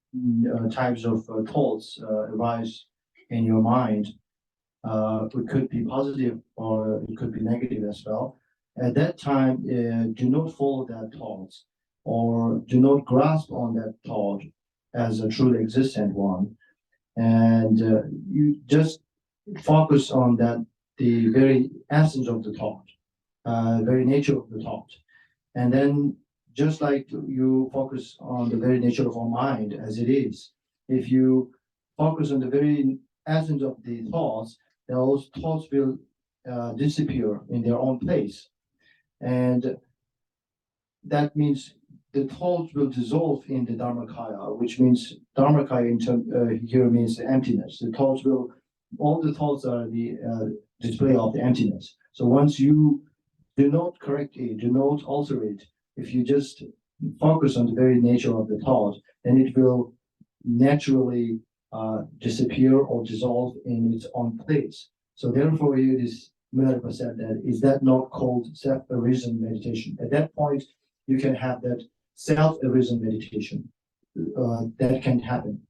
S2: types of thoughts arise in your mind, it could be positive or it could be negative as well. At that time, do not follow that thought or do not grasp on that thought as a truly existent one. And you just focus on that, the very essence of the thought, very nature of the thought. And then just like you focus on the very nature of our mind as it is, if you focus on the very essence of the thoughts, those thoughts will disappear in their own place. And that means the thoughts will dissolve in the Dharmakaya, which means Dharmakaya here means emptiness. The thoughts will, all the thoughts are the display of the emptiness. So once you do not correct it, do not alter it, if you just focus on the very nature of the thought, then it will naturally disappear or dissolve in its own place. So therefore, it is Milarepa said that, is that not called self-arisen meditation? At that point, you can have that self-arisen meditation that can happen.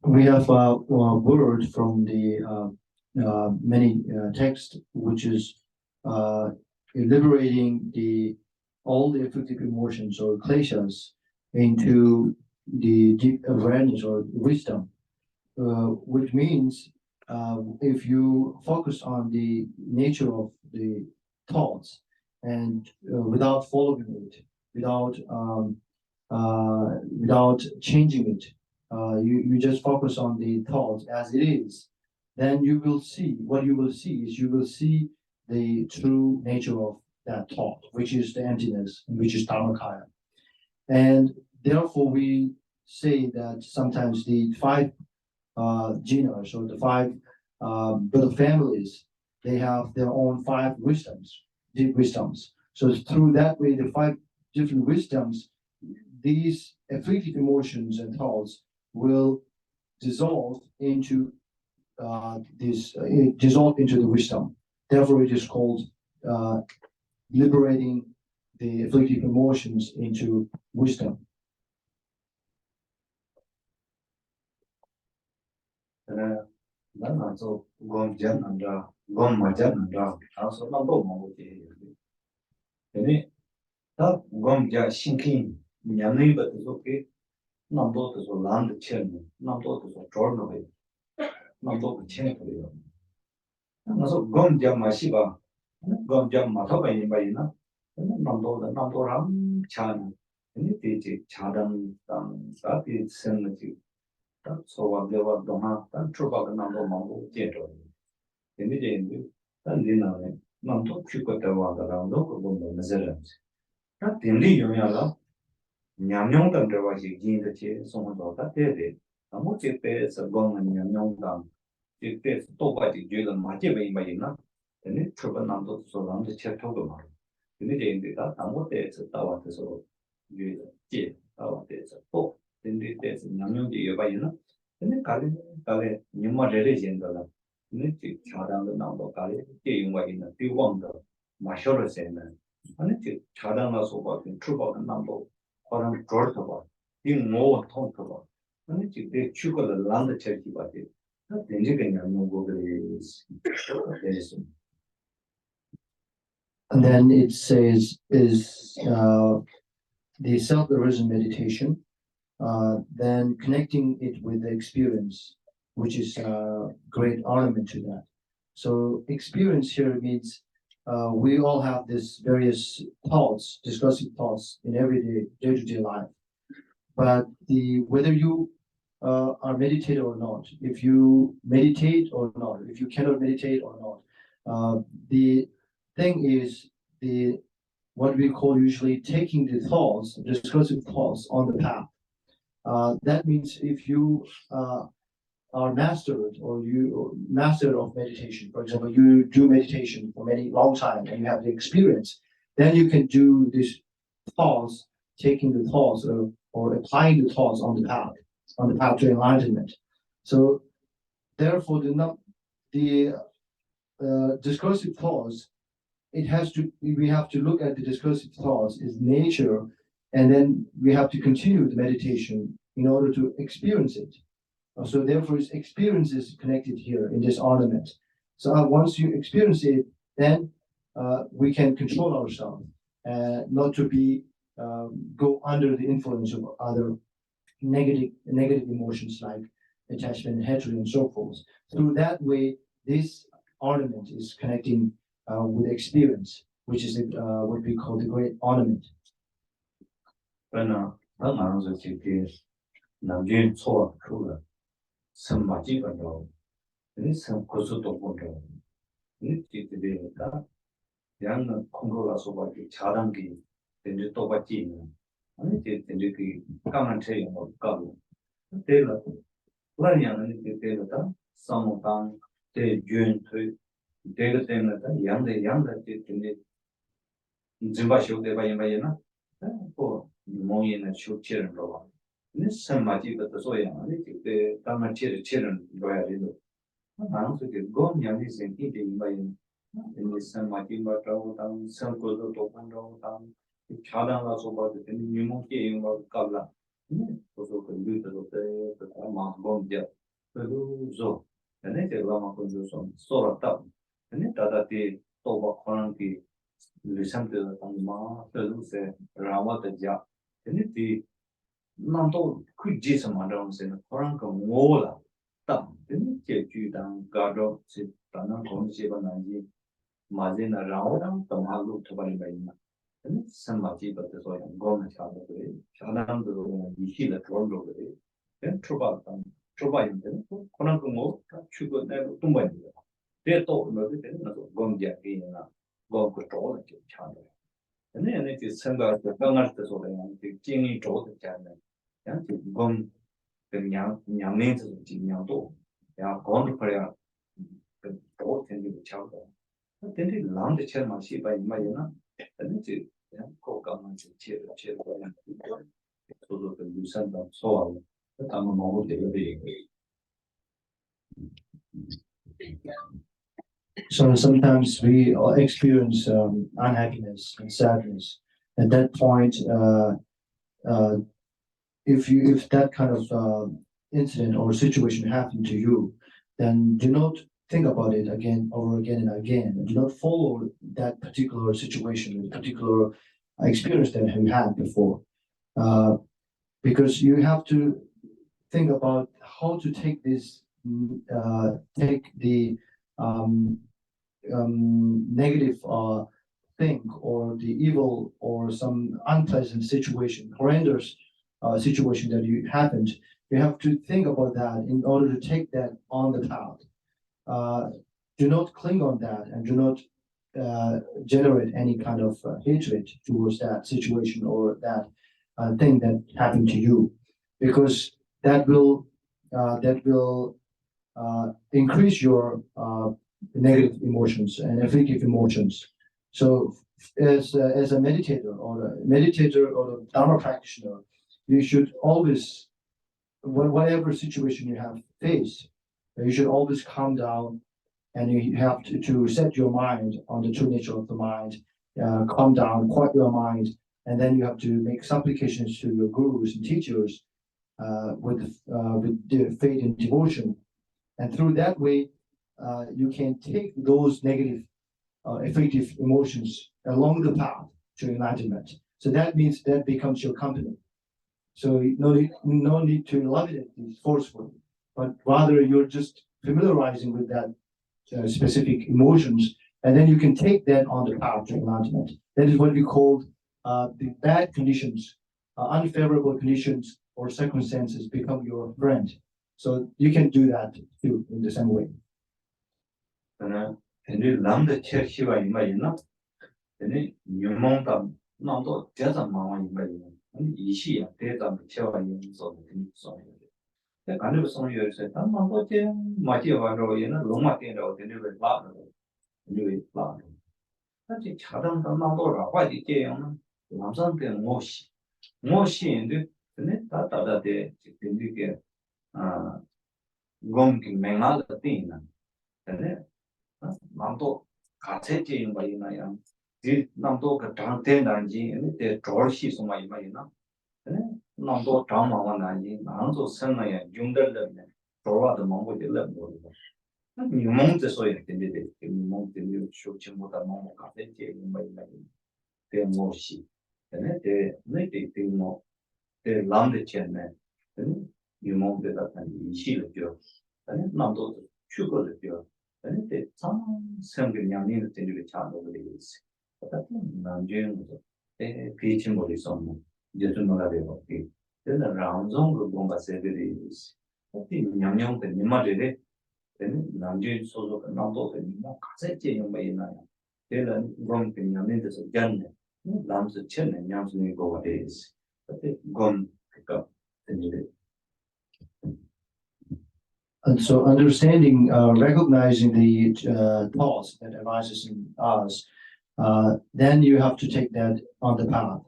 S2: We have a word from the many texts, which is liberating all the afflictive emotions or kleshas into the deep awareness or wisdom, which means if you focus on the nature of the thoughts and without following it, without changing it, you just focus on the thoughts as it is, then you will see the true nature of that thought, which is the emptiness, which is Dharmakaya. And therefore we say that sometimes the five genus or the five Buddha families, they have their own five wisdoms, deep wisdoms. So through that way, the five different wisdoms, these afflictive emotions and thoughts will dissolve into the wisdom. Therefore, it is called liberating the afflictive emotions into wisdom. And then it says is the self-arisen meditation. then connecting it with the experience, which is a great ornament to that. So experience here means we all have this various thoughts, discursive thoughts in everyday day-to-day life. But whether you are meditator or not, if you meditate or not, if you cannot meditate or not, the thing is what we call usually taking the thoughts, discursive thoughts on the path. That means if you are mastered or you master of meditation, for example, you do meditation for many long time and you have the experience, then you can do this thoughts, taking the thoughts or applying the thoughts on the path to enlightenment. So therefore, the discursive thoughts, we have to look at the discursive thoughts as nature, and then we have to continue the meditation in order to experience it. So therefore, its experience is connected here in this ornament. So once you experience it, then we can control ourselves, not to go under the influence of other negative emotions like attachment, hatred, and so forth. Through that way, this ornament is connecting with experience, which is what we call the great ornament. So sometimes we experience unhappiness and sadness. At that point, if that kind of incident or situation happened to you, then do not think about it again and again. Do not follow that particular situation, particular experience that you had before, because you have to think about how to take this, take the negative thing or the evil or some unpleasant situation, horrendous situation that you happened. You have to think about that in order to take that on the path. Do not cling on that and do not generate any kind of hatred towards that situation or that thing that happened to you, because that will increase your negative emotions and afflictive emotions. So as a meditator or a Dharma practitioner, you should always, whatever situation you have faced, you should always calm down, and you have to set your mind on the true nature of the mind, calm down, quiet your mind, and then you have to make supplications to your gurus and teachers with the faith and devotion. And through that way, you can take those negative afflictive emotions along the path to enlightenment. So that means that becomes your company. So no need to eliminate these forcefully, but rather you're just familiarizing with that specific emotions, and then you can take that on the path to enlightenment. That is what we call the bad conditions, unfavorable conditions or circumstances become your friend. So you can do that too in the same way.
S3: 저는 근데 남의 체시와 임마이나 근데 유몽다 나도 대자마와 임마이나 이시야 대자 체와 임소 근소 그 간을 소유해서 담만도 제 마티와로에는 로마티라고 되는 걸 봐도 왜 봐. 사실 차단 담만도라 화지게요. 남산대 모시인데 근데 다다데 근데 아 공기 맹아가 되나 근데 남도 같이 지인 바이나야 이 남도 그 당대 난지 근데 저시 소마이 바이나 남도 장마와 난지 남도 생나야 용들는데 저와도 먹고들 모르고 유몽도 소리 근데 유몽도 쇼치보다 먹고 같이 지인 바이나 대 모시 근데 내 뭐 람데 챘네 유몽도 같은 이시를 줘 남도 추거를 줘 근데 참 생각량이 되게 잘 어울리지. 어떤 남주인도 비친 머리 좀 이제 좀 나가요. 그래서 라운종으로 뭔가 세들이 어디 양양도 님마들이 남주인 소속 남도 뭐 가세지 뭐 있나요? 그래서 그런 그냥에서 जान네. 남서 챘네 양순이 거가 돼 있어. 그때 건 그니까 되게
S2: And so understanding, recognizing the thoughts that arises in us, then you have to take that on the path.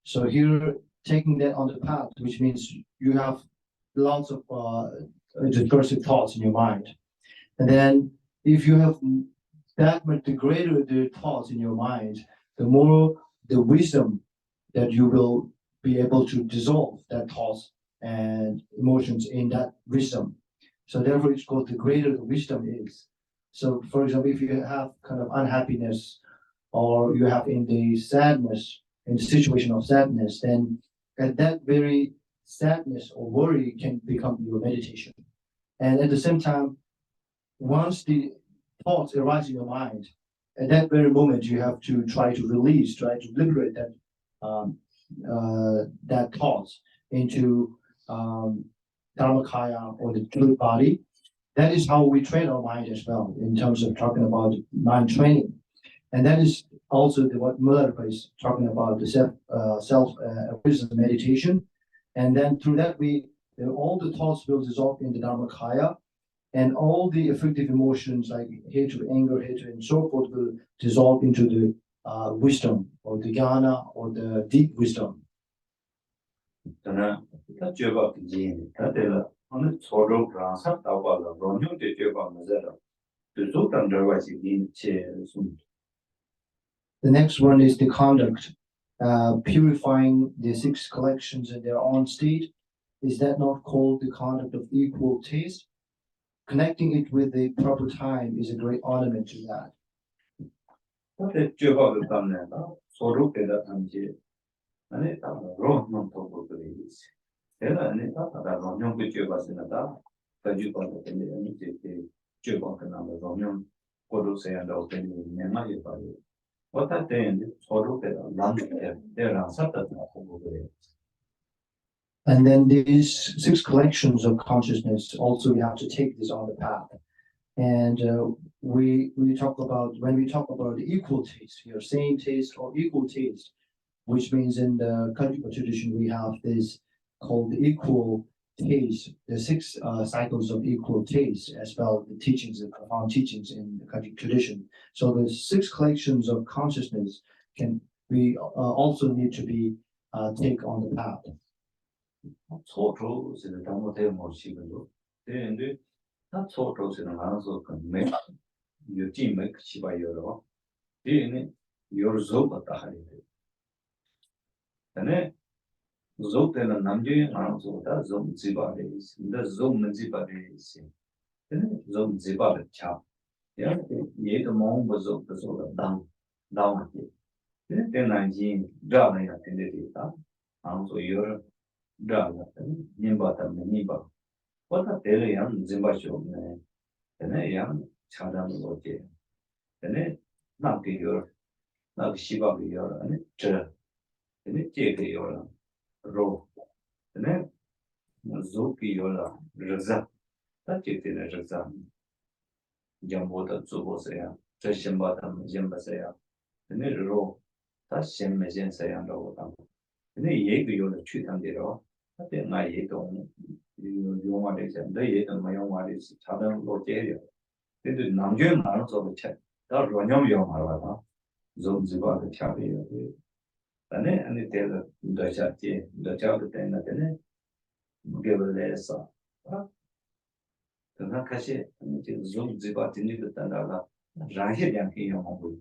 S2: So here, taking that on the path, which means you have lots of discursive thoughts in your mind. And then if you have that much, the greater the thoughts in your mind, the more the wisdom that you will be able to dissolve that thoughts and emotions in that wisdom. So therefore, it's called the greater the wisdom is. So, for example, if you have kind of unhappiness, or you have in the sadness, in the situation of sadness, then at that very sadness or worry can become your meditation. And at the same time, once the thoughts arise in your mind, at that very moment, you have to try to release, try to liberate that thoughts into Dharmakaya or the truth body. That is how we train our mind as well, in terms of talking about mind training. And that is also what Milarepa is talking about, the self-wisdom meditation. And then through that, all the thoughts will dissolve in the Dharmakaya, and all the afflictive emotions like hatred, anger, hatred, and so forth will dissolve into the wisdom, or the jnana, or the deep wisdom.
S3: 저는 다 줘봤지. 다들 어느 소로 그라서 나와서 론용대 줘봤는데요. 또 단절과지 인체 숨.
S2: The next one is the conduct, purifying the six collections in their own state. Is that not called the conduct of equal taste? Connecting it with the proper time is a great ornament to that.
S3: 다들 줘봐도 답니다. 소로 배다 단지. 아니 다 론용 보고 그래야지. 내가 아니 다 론용 그 줘봤으나다. 가지고 되는 이제 줘봐도 나도 론용 고로세야 나올 때는 내가 봐요. 어떤 때는 소로 배다 남들 내가 살다 보고 그래.
S2: And then these six collections of consciousness, also we have to take this on the path. And we talk about, when we talk about equal taste, here, same taste or equal taste, which means in the Khenpo tradition, we have this called the equal taste, the six cycles of equal taste, as well the teachings, the profound teachings in the Khenpo tradition. So the six collections of consciousness we also need to be take on the path.
S3: 소조는 잘못된 모습이고, 근데 다 소조는 알아서 그네 유지매 시바여로, 얘는 요르조부터 하는 거. 근데 조때는 남주인 알아서 다 좀 지바래 있어. 근데 좀 지바래 있어. 근데 좀 지바래 차. 얘도 뭐 버서 다운. 근데 난지 자나야 된대다. 알아서 요 drama, Nimbata, Niba. What a daily young Zimbabwe man, and a young Chadam Loge. And it not be your, not Shiba be your, and it, and it take your row. And then Zuki yola, Raza, that you did a Raza. Jambota Zubosea, Treshimbatam, Jimbasea, and it row, that's Shem Majan say and over them. And they yeg you the treat and did all. I think my yeg on you want it, and they yeg on my own what is Chadam Logeria. They did Namjum arms of the check. That Ronyom Yom Zone Ziba the Chabi. And it tell the Chati, the child then at the give a lesson. The Nakashi, and it is Zoom Ziba Tinibut and Allah, Rahidian Hiyam.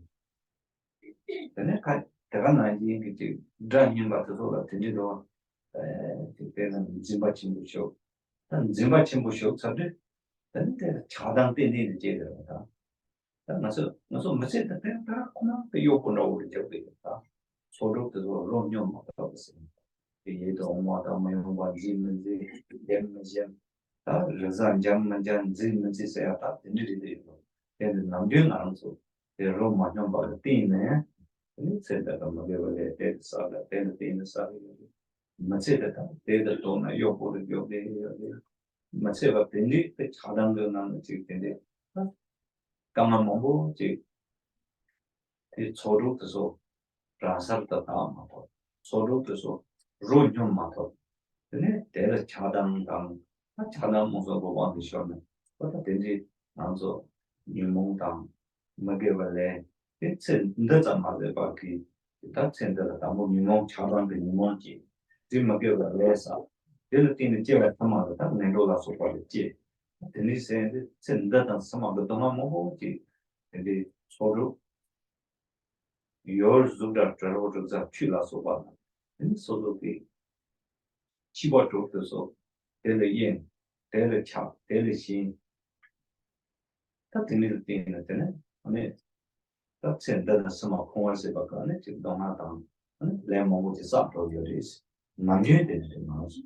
S3: The neck, the one idea to drive him back to the Tinido, to pay them Zimbachimbu show. Then Zimbachimbu show subject, then the Chadam Pini the jail. So much that they open over the job. So doctors were wrong, the same. The don't want to my own one Zim, the Razan Jam, Zim, and say about the nitty. Then the Namjun also, the Roma number the team, and it said that I'm a very dead saga, then the in saga. Maseta, they the tone, your body, your day, Maseva Pindi, the Chadam Nan, the Kamambo, the Soru to so, Rasar the Tam, Soru to so, Rujum Mato. Then there is Chadam Dam, Chadam also one the Sherman, but the Dingy also Nimong Dam, Magavale. It's in the mother Baki, that's in the Tamu Nimong Chadam the Nimonji, Jim Magava Lesa, the other thing the Java Tamara, that Nendola so far the J. Then he said, send that and some of the Tamamo, and the Soru. Your Zuda Travel to Chila so bad. And so the Chiba took the so, tell the yen, tell the chap, tell the sheen. That's a little thing at the net. I mean, that's it, that's some of course if I got it, you don't have done. Lemon with his up of your days. Manu did it in house.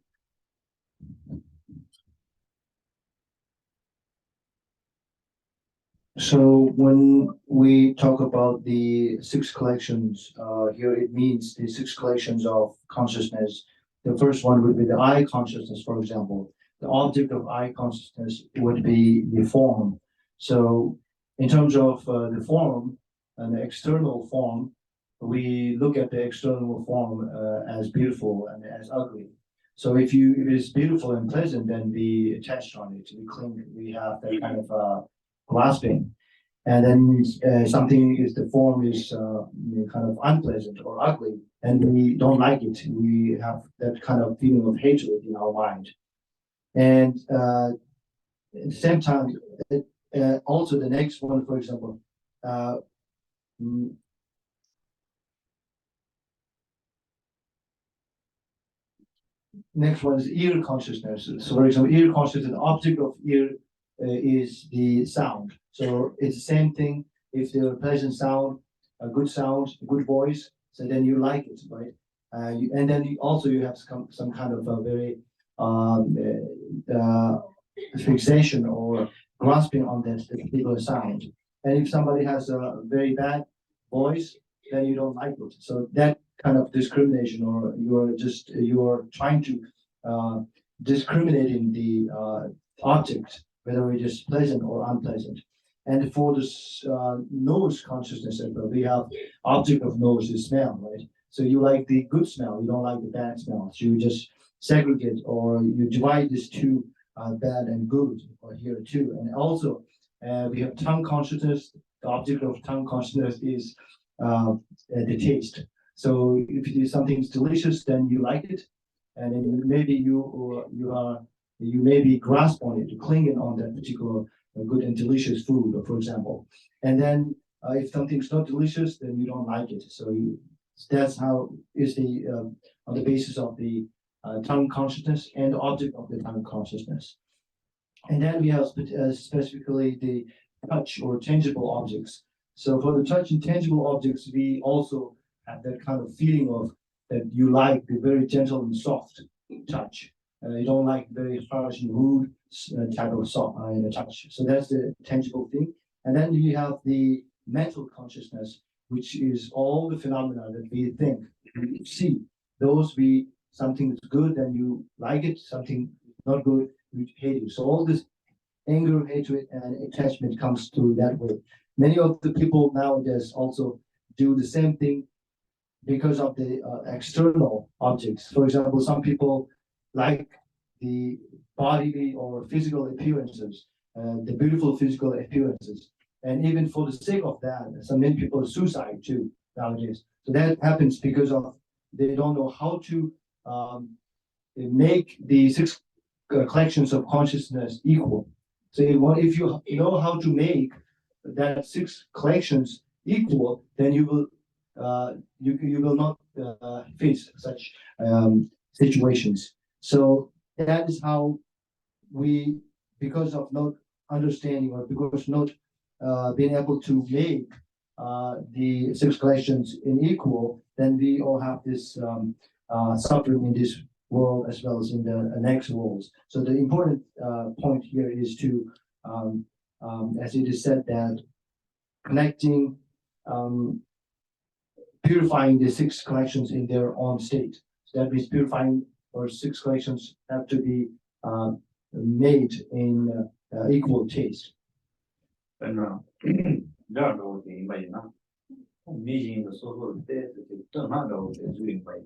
S2: So when we talk about the six collections, here it means the six collections of consciousness. The first one would be the eye consciousness, for example. The object of eye consciousness would be the form. So in terms of the form and the external form, we look at the external form as beautiful and as ugly. So if it is beautiful and pleasant, then we attach on it. We cling. We have that kind of grasping. And then something is the form is kind of unpleasant or ugly, and we don't like it. We have that kind of feeling of hatred in our mind. And at the same time, also the next one, for example, next one is ear consciousness. So for example, ear consciousness, the object of ear is the sound. So it's the same thing. If there's a pleasant sound, a good voice, so then you like it, right? And then you have some kind of a very fixation or grasping on that particular sound. And if somebody has a very bad voice, then you don't like it. So that kind of discrimination, or you're trying to discriminating the object, whether it is pleasant or unpleasant. And for this nose consciousness, we have object of nose is smell, right? So you like the good smell, you don't like the bad smell. So you just segregate, or you divide these two, bad and good, or here too. And also we have tongue consciousness. The object of tongue consciousness is the taste. So if it is something's delicious, then you like it, and then maybe you maybe grasp on it, clinging on that particular good and delicious food, for example. And then if something's not delicious, then you don't like it. So that's how is the on the basis of the tongue consciousness and the object of the tongue consciousness. And then we have specifically the touch or tangible objects. So for the touch and tangible objects, we also have that kind of feeling of that you like the very gentle and soft. touch. You don't like very harsh and rude type of touch. So that's the tangible thing. And then you have the mental consciousness, which is all the phenomena that we think, we see. Those something is good, then you like it, something not good, you hate it. So all this anger, hatred, and attachment comes through that way. Many of the people nowadays also do the same thing because of the external objects. For example, some people like the bodily or physical appearances, the beautiful physical appearances. And even for the sake of that, many people suicide too nowadays. So that happens because of they don't know how to make the six collections of consciousness equal. So if you know how to make that six collections equal, then you will you will not face such situations. So that is how we, because of not understanding or because not being able to make the six collections in equal, then we all have this suffering in this world as well as in the next worlds. So the important point here is to, as it is said, that connecting, purifying the six collections in their own state. So that means purifying or six collections have to be made in equal taste.
S3: 反正这样着就明白了，迷信的所说的正常着就明白了。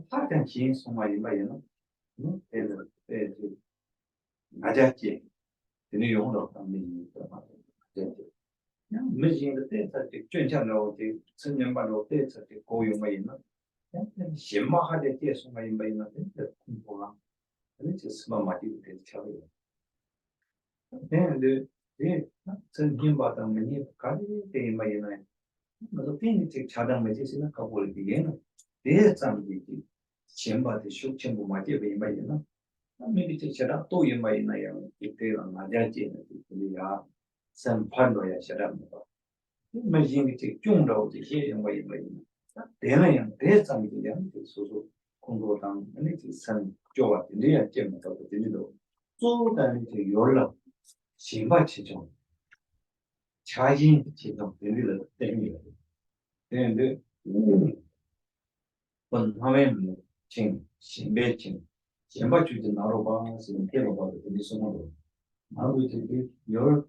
S3: 他讲心什么明白了？大家接，你用到他迷信的嘛，迷信的他捐钱着就成年把着他就够用没了，信嘛还得接什么没了，这恐怖了，那就什么嘛就得挑了，真心把他们你看的没呢，那个病这查到没就是那搞不了的呢，这咱们的钱把的修全部嘛就没呢，那没的这查到都也没那样，就这样大家见的就是呀，审判了呀，查到没吧？没因为这中着这些人没呢，这那样这咱们的样就说说工作当那就审叫啊，这样见不到的这里头，做的就有了。 心法其中，恰因其中等于了等于了，等于本他们请心别请，心法就是拿了吧，是贴了吧，这里什么的，拿回这个有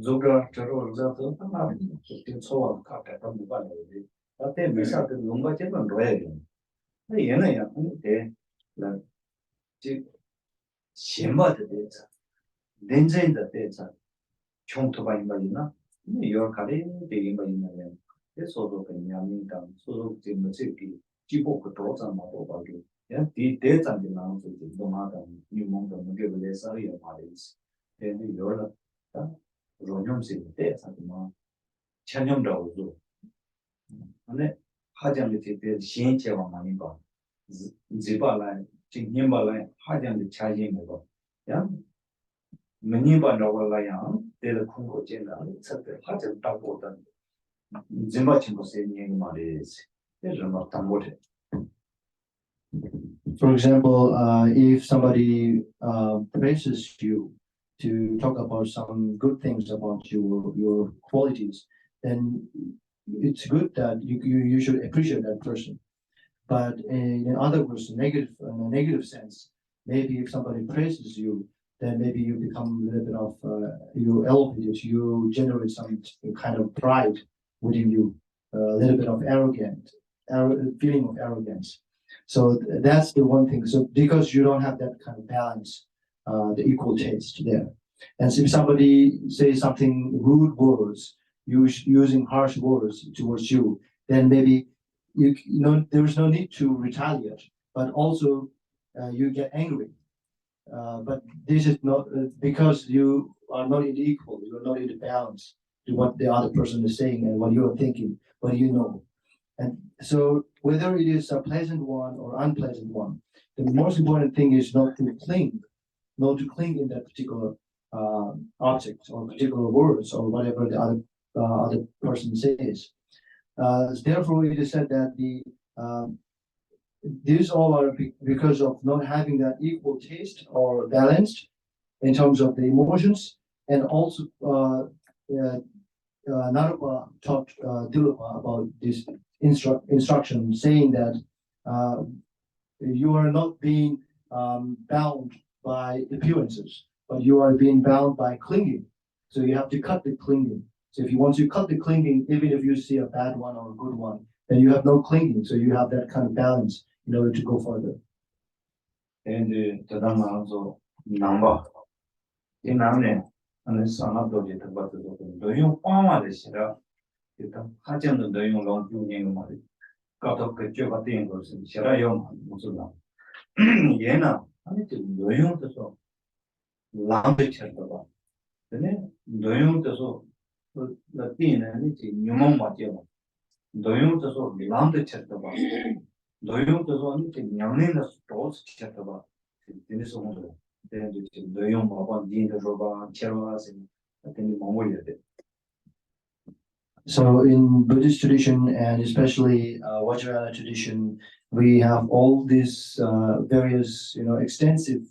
S3: 做个这个这个他妈就错了，看看他没办法的，他这没啥的弄个这个多一点，那原来呀，得那就心法的这个。 认真的对着，穷途吧应该呢，有看的这应该呢，这说到跟人民党，说到这么这个几百个多张嘛多包的，人第张的那种就是弄那个你们怎么给不来啥也嘛的意思，但是有了，啊，若用是对啥的嘛，千用着做，那他讲的这个先接往哪里搞，日把来，今年把来，他讲的千钱那个，呀。 many Bandawalayam, they the Kungo General, except the Hajan Tapotan Zimbachimosini Maris. There's not Tamote.
S2: For example, if somebody praises you to talk about some good things about you, your qualities, then it's good that you should appreciate that person. But in other words, in a negative sense, maybe if somebody praises you, then maybe you become a little bit of, you elevate it, you generate some kind of pride within you, a little bit of feeling of arrogance. So that's the one thing. So because you don't have that kind of balance, the equal taste there. And so if somebody says something rude words, using harsh words towards you, then maybe you know there is no need to retaliate, but also you get angry. But this is not because you are not in equal, you are not in the balance to what the other person is saying and what you are thinking, what you know. And so whether it is a pleasant one or unpleasant one, the most important thing is not to cling in that particular object or particular words or whatever the other person says. Therefore, it is said that the these all are because of not having that equal taste or balanced in terms of the emotions, and also Narupa taught Dilapa about this instruction, saying that you are not being bound by appearances, but you are being bound by clinging. So you have to cut the clinging. So if you want to cut the clinging, even if you see a bad one or a good one, then you have no clinging. So you have that kind of balance in order to go further.
S3: And the also number in Namne and the son of the do you farm the shira? It has the doing long doing money. Got up the job at the English and Shira Yom Musula. Yena, I need to do you the so. Language at the one. Then do you the so the thing and it's in Yumon Matio. Do you the so language at the one? Do you the so anything young in the stores chat about? Then it's on then do you about the robot, Cheras, and I think Mongolia.
S2: So in Buddhist tradition, and especially Vajrayana tradition, we have all these various, extensive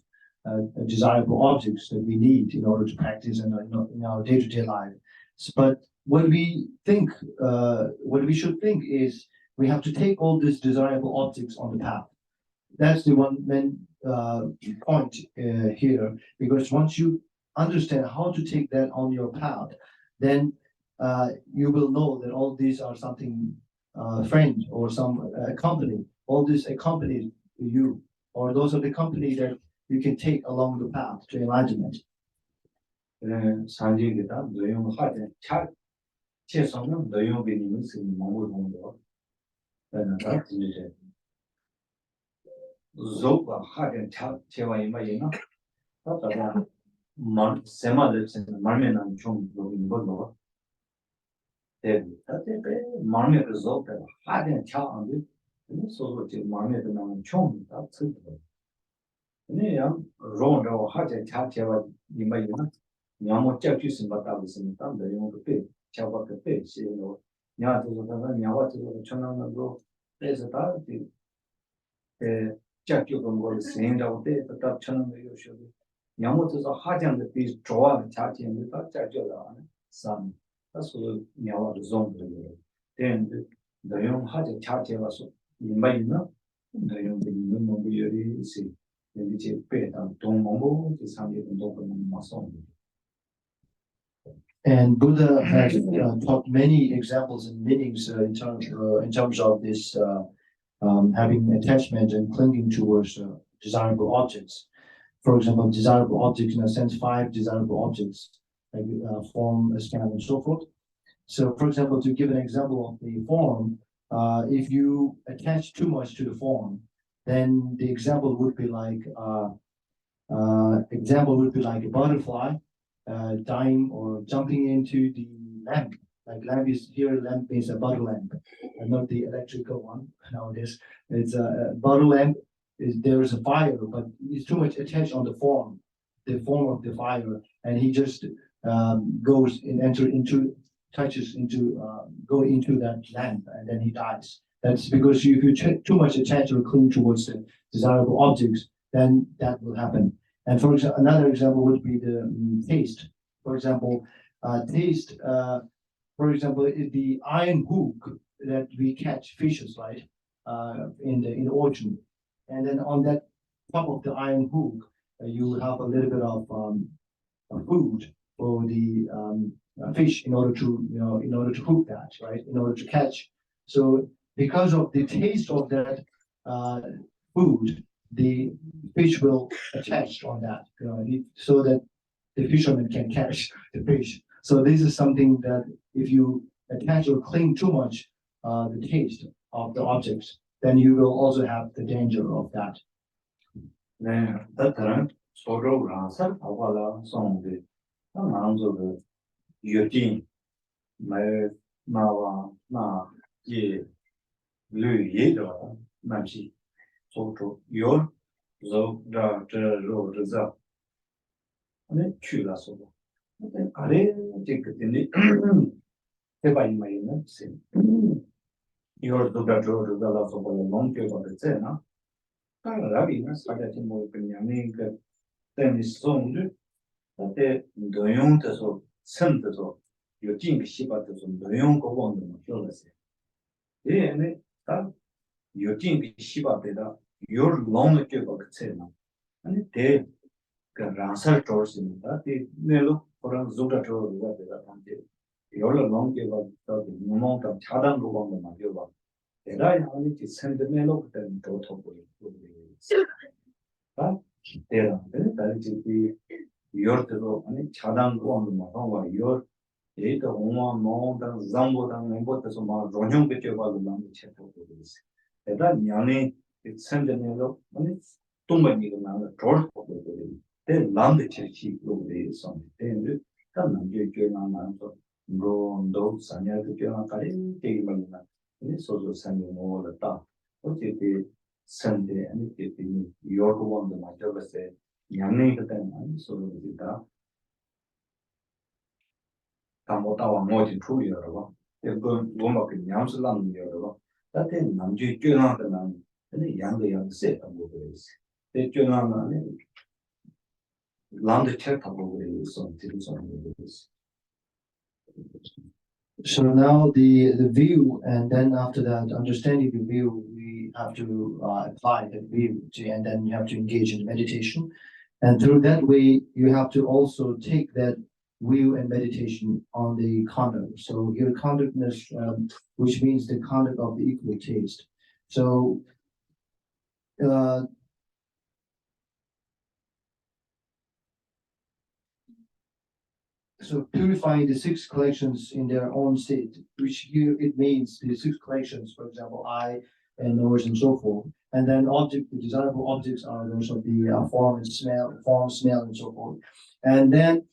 S2: desirable objects that we need in order to practice in our day-to-day life. But what we should think is we have to take all these desirable objects on the path. That's the one main point here, because once you understand how to take that on your path, then you will know that all these are something friend or some company. All this accompanies you, or those are the company that you can take along the path to enlightenment.
S3: 산지기다 노용 하든 차 최소는 노용 비님은 쓰는 몸을 공부. 그러나 다 이제 조가 하든 차 제와 이마이나 다다가 말 세마들 쓰는 말면은 좀 노인 거로. 네, 다때 말면 그 조가 하든 차 안데 소소 제 말면은 나는 좀다 쓰고. 그냥 롱로 하든 차 제와 이마이나 Nyamo chapter Simbata was in the young pay, Chabaka pay, say, Nyato, Nyawatu, Chanango, there's a party. Jack you can go sing out there, but that Chanango usually. Nyamoto is a hard and the piece draw and chatty and without Jajola, son. That's what Nyawa zone. Then the young had a chatty was in Mayna, the young Mumbai, see, then we take pay and don't mumble, the Sunday and open my song.
S2: And Buddha has taught many examples and meanings in terms of this having attachment and clinging towards desirable objects. For example, desirable objects, in a sense, 5 desirable objects, like form, scan, and so forth. So, for example, to give an example of the form, if you attach too much to the form, then the example would be like a butterfly. Dying or jumping into the lamp. Like lamp is here, lamp is a butter lamp, and not the electrical one nowadays. It's a butter lamp. There is a fire, but it's too much attached on the form of the fire, and he just goes and go into that lamp, and then he dies. That's because if you too much attach or cling towards the desirable objects, then that will happen. And for example, another example would be the taste. For example, taste. For example, is the iron hook that we catch fishes, right? In the ocean, and then on that top of the iron hook, you have a little bit of food for the fish in order to hook that, right? In order to catch. So because of the taste of that food, the fish will attach on that, so that the fisherman can catch the fish. So this is something that if you attach or cling too much the taste of the objects, then you will also have the danger of that.
S3: 네, 다른 소로랑 살아와라 송데 나만저의 유진 말 나와 나예 류예더 남시 소조 요 조라저로자 네 추라서 근데 아래 되게 되네 해봐야 말이는 your Duga Joe, the last of the long period of the Zena. Rabina started more Benjamin, then is soon that they don't so send the so you think she but the don't go on the jealousy. Then you think she but your long period of the Zena. And they can answer towards in that they look for a Zuga Joe, what they are. Your long period of the amount of Chadam go on the Majuba. They only to send the mail of them total. There, that is the your Chadam go on the Mahova, your data Oma, Mount, Zambo, and what the Soma, Ronjong Bitch about the language check of this. That Yane, it sent the mail of it's too many another troll of the they land the church over the song. Then come and get your answer. Go on those and you have to get on Karim, take him. This also sending all the time. What if they send the and if you're the one the matter say, Yammy the time, so the Tamota more than 2 years ago. They're going to work in Yamsalam year ago. That then Namji Junan and the young set about this. They Junan land check about this on this.
S2: So now the view, and then after that, understanding the view, we have to apply the view, and then you have to engage in meditation. And through that way, you have to also take that view and meditation on the conduct. So your conductness, which means the conduct of the equal taste. So so purifying the 6 collections in their own state, which here it means the 6 collections, for example, eye and nose and so forth. And then the desirable objects are those of the form, smell, and so forth. And then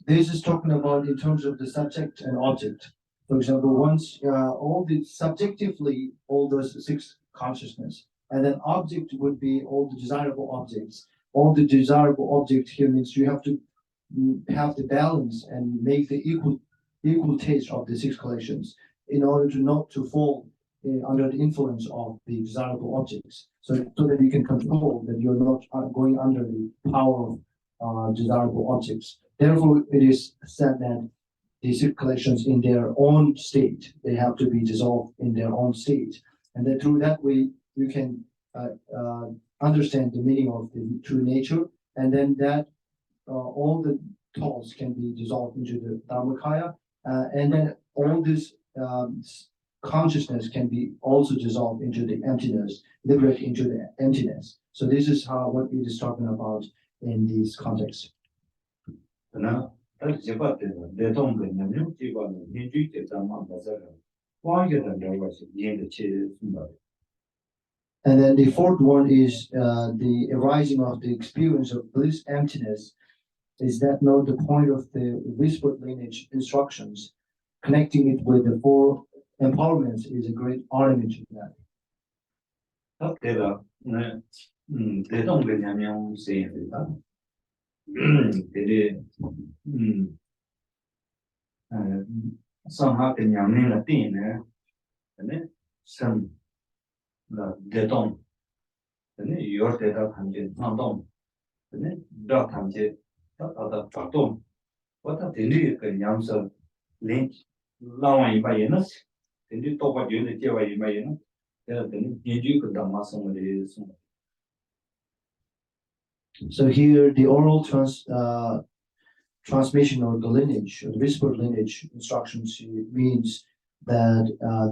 S2: this is talking about in terms of the subject and object. For example, once all the subjectively, all those 6 consciousness, and then object would be all the desirable objects. All the desirable object here means you have to have the balance and make the equal taste of the 6 collections in order to not to fall under the influence of the desirable objects, so that you can control that you're not going under the power of desirable objects. Therefore, it is said that the 6 collections in their own state, they have to be dissolved in their own state, and then through that way you can understand the meaning of the true nature, and then that all the thoughts can be dissolved into the Dharmakaya, and then all this consciousness can be also dissolved into the emptiness, liberate into the emptiness. So this is what it is talking about in this context.
S3: Now, that's about they don't get new people, you do get them on the other. Why get them there was in the chair?
S2: And then the 4th one is the arising of the experience of bliss emptiness. Is that not the point of the whispered lineage instructions? Connecting it with the 4 empowerments is a great ornament to that.
S3: Okay, they don't get any saying that. Somehow can you mean a thing, and then some they don't. Then your data can get not done. Then dot can get other done. What are the new yams of link? Long in by us. Then you talk about unity by you. Then you could do muscle with it.
S2: So here the oral transmission or the lineage, or the whispered lineage instructions means that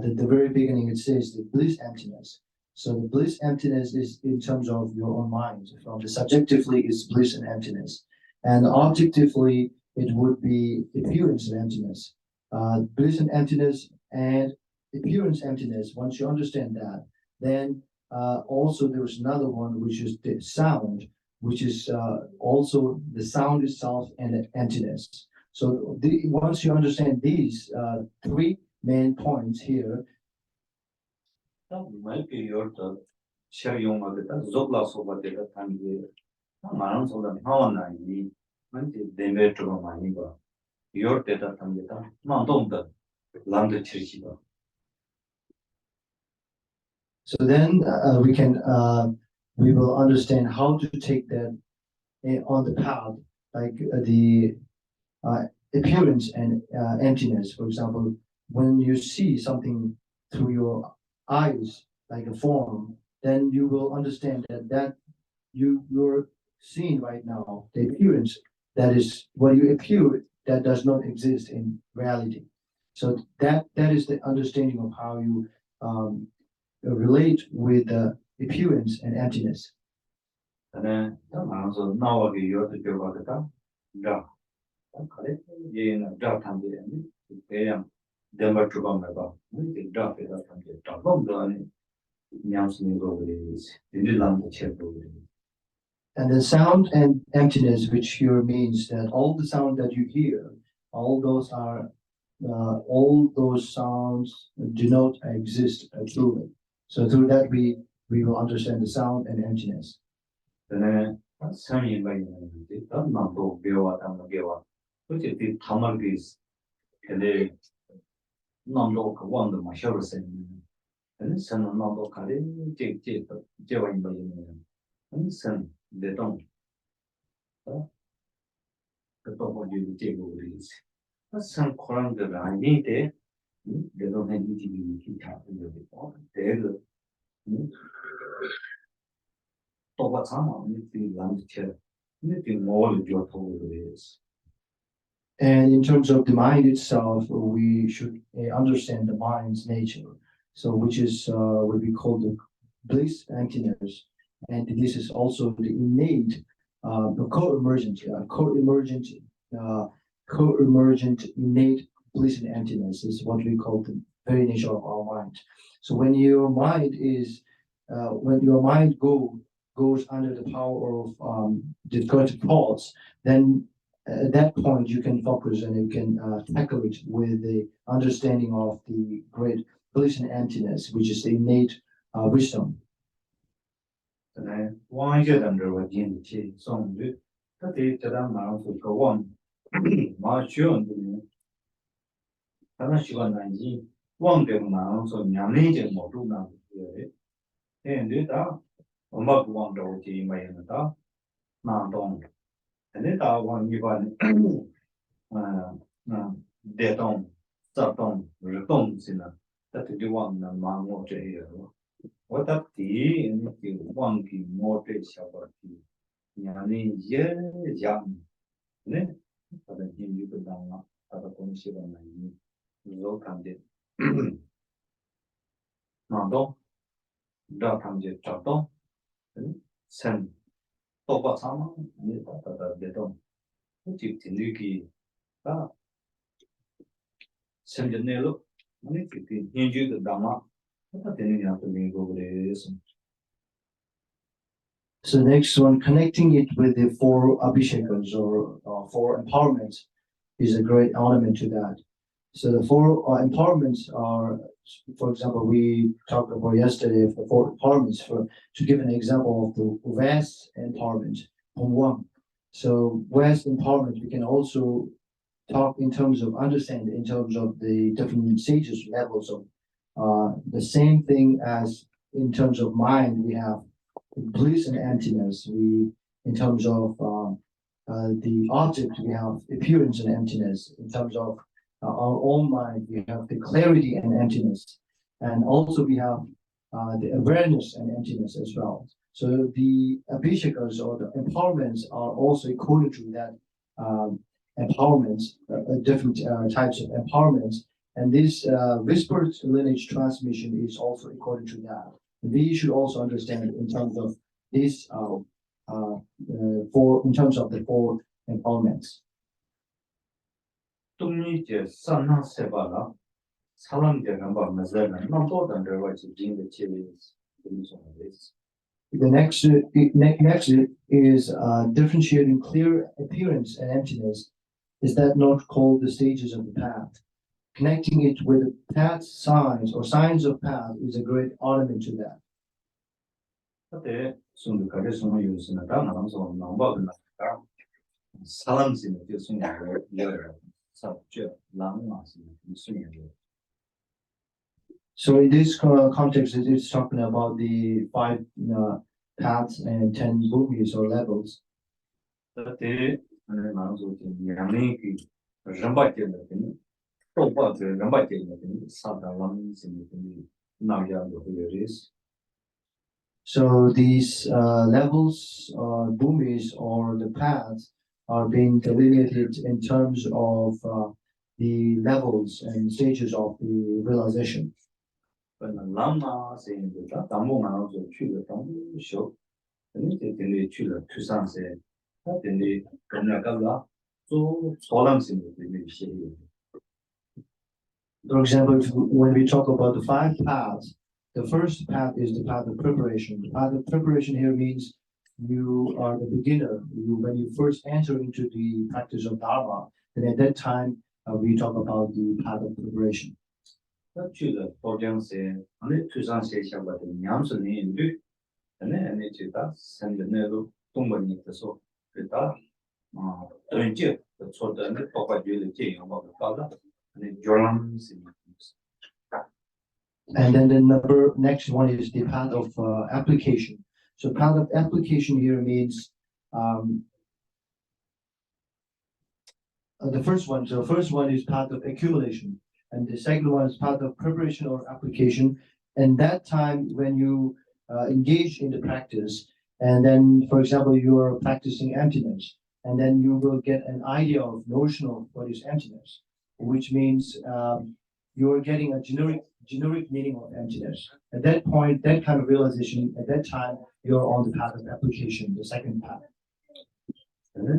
S2: at the very beginning it says the bliss emptiness. So the bliss emptiness is in terms of your own mind. From the subjectively is bliss and emptiness, and objectively it would be appearance of emptiness. Bliss and emptiness and appearance emptiness. Once you understand that, then also there is another one which is the sound, which is also the sound itself and the emptiness. So once you understand these 3 main points here,
S3: might be your share your mother, Zobla over the time here. Marans of the Hawana, they made to Maniba. Your data can get not on the land church.
S2: So then we will understand how to take that on the path, like the appearance and emptiness. For example, when you see something through your eyes, like a form, then you will understand that you're seeing right now, the appearance, that is what you appear, that does not exist in reality. So that is the understanding of how you relate with the appearance and emptiness.
S3: 근데 나와서 나와게 요도 줘봐도 다 그래 얘는 다 탐지는 대양 덴버 주범에 봐 우리 다 배다 탐지 다 너무 아니 냐스는 거 그래 인질랑도 쳐도
S2: And the sound and emptiness, which here means that all the sound that you hear, all those sounds do not exist truly. So through that we will understand the sound and emptiness.
S3: 근데 성이 많이 있는데 다 나도 배워왔다 배워 그때 담을게 근데 나도 그 원도 마셔서 근데 선은 나도 가리 제와 있는 선 대동 그또 뭐지 제고 그러지 선 코란들 아닌데 대동 행위지 기타 이제 대그 또가 참아 이 란체 이 뭐를 줘도 그래서
S2: And in terms of the mind itself, we should understand the mind's nature. So, which is what we call the bliss emptiness, and this is also the innate, co-emergent innate bliss and emptiness is what we call the very nature of our mind. So, when your mind goes under the power of discursive thoughts, then at that point you can focus and you can tackle it with the understanding of the great bliss and emptiness, which is the innate wisdom.
S3: 네, 왕이제단들과 진치 송주 그때 저랑 나와서 그원 마주언들이 다른 시간 난지 왕대로 나와서 냠내제 모두 나오고요. 근데 다 엄마 왕도 오지 마이는다 나동 근데 다 왕이반 대동 자동 르동 지나 그때 왕는 망고제요. What up the in one key more shabati yani yam ne pada you could down pada commission on no candid nando da candid chato sen topa sama ni pada beton tip tinuki ta sen genelo ni kiti you the dama.
S2: So the next one, connecting it with the four abhishekas or four empowerments is a great element to that. So the four empowerments are, for example, we talked about yesterday of the four empowerments. To give an example of the West empowerment, one. So West empowerment, we can also talk in terms of understanding, in terms of the different stages, levels of the same thing as in terms of mind, we have bliss and emptiness. In terms of the object, we have appearance and emptiness. In terms of our own mind, we have the clarity and emptiness. And also we have the awareness and emptiness as well. So the abhishekas or the empowerments are also according to that empowerments, different types of empowerments. And this whispered lineage transmission is also according to that. We should also understand in terms of this in terms of the four empowerments.
S3: 동리제 산나세바라 사람들은 봐 맞아요. 남보다 더 같이 진짜 제일
S2: The next is differentiating clear appearance and emptiness. Is that not called the stages of the path? Connecting it with the path signs or signs of path is a great ornament to that.
S3: 그때 순두가게 숨어 유스나 나면서 넘어가는 거 사람들이 교수님을 열어 sabje lang masini sunye
S2: So in this context, it is talking about the 5 paths and 10 bhumis or levels.
S3: 그때 나눠서 양의 그 람바께는 또바드 람바께는 사다왕 생기는 나야도 그래서
S2: So these levels, bhumis or the paths are being delineated in terms of the levels and stages of the realization.
S3: 라마 생기다 담보 나눠서去了담보修 근데去了 투산세 근데 그나가라 또 소람심이 되는 시리요.
S2: For example, when we talk about the 5 paths, the first path is the path of preparation. The path of preparation here means you are the beginner. When you first enter into the practice of Dharma, then at that time we talk about the path of preparation.
S3: 去了多讲些，투산세 샤바도 냠스니 인도 안에 제가 생전에도 동반이 돼서 그다 전체 초단의 법과주의 제용하고 가다 안에 조람심이
S2: And then the next one is the path of application. So path of application here means the first one. So first one is path of accumulation, and the second one is path of preparation or application. And that time when you engage in the practice, and then, for example, you are practicing emptiness, and then you will get an idea of notion of what is emptiness, which means you are getting a generic meaning of emptiness. At that point, that kind of realization, at that time, you're on the path of application, the second path.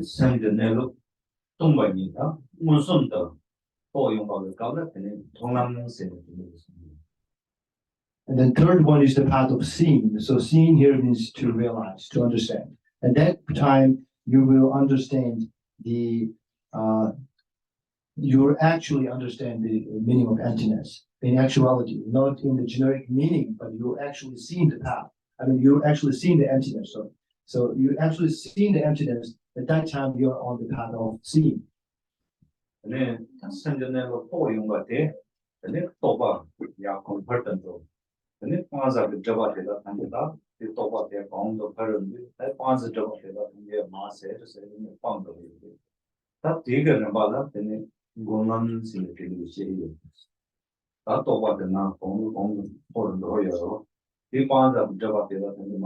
S3: 생전에도 동반이다 무슨도 포용하고 가다 그는 통남생이 되는
S2: And then third one is the path of seeing. So seeing here means to realize, to understand. At that time, you will understand you actually understand the meaning of emptiness in actuality, not in the generic meaning, but you're actually seeing the path. I mean, you're actually seeing the emptiness. So you're actually seeing the emptiness. At that time, you're on the path of seeing.
S3: 네, 생전에도 포용과 대, 근데 또봐 야 컴포던도 근데 빠자를 잡아대다 한다 이 또봐 대 공도 파는데 빠자 잡아대다 한게 마세를 세는 빵도 이게 다 되게는 봐라 근데 공간 생기는 시리요 다 또봐는 공도 포는도 해요 이 빠자 잡아대다 한게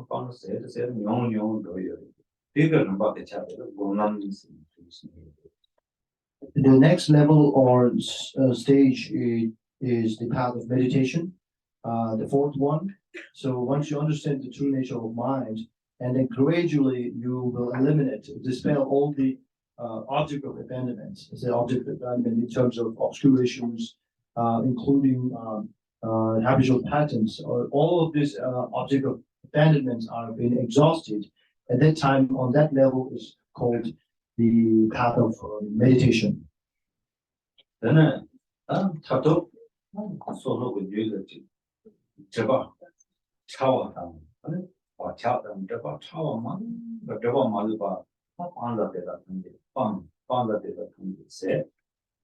S3: 빵 세는 영도 해요 되게는 봐대 차대로 공간 생기는
S2: The next level or stage is the path of meditation, the fourth one. So once you understand the true nature of mind, and then gradually you will eliminate, dispel all the object of abandonment. The object of abandonment in terms of obscurations, including habitual patterns. All of these object of abandonments are being exhausted. At that time, on that level is called the path of meditation.
S3: 저는 차도 소소고 유일지 저봐 차와다 아니 차다 저봐 차와만 저봐 말봐 빵다 되다 근데 빵다 되다 근데 세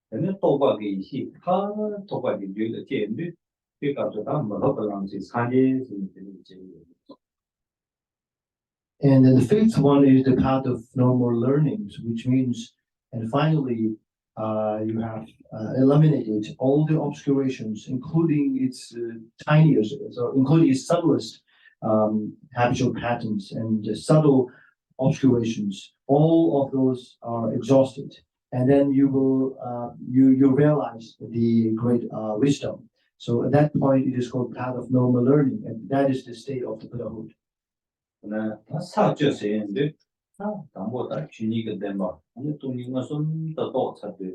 S3: 근데 또바기 히카 또바기 유일지 인데 그가도 다 뭐라든지 산지
S2: And then the fifth one is the path of normal learnings, which means, and finally, you have eliminated all the obscurations, including its tiniest, so including its subtlest habitual patterns and the subtle obscurations. All of those are exhausted, and then you will you realize the great wisdom. So at that point, it is called path of normal learning, and that is the state of the Buddhahood.
S3: 네, 사주세인데 담보다 주니가 된바 아니 동의가 좀더 찾대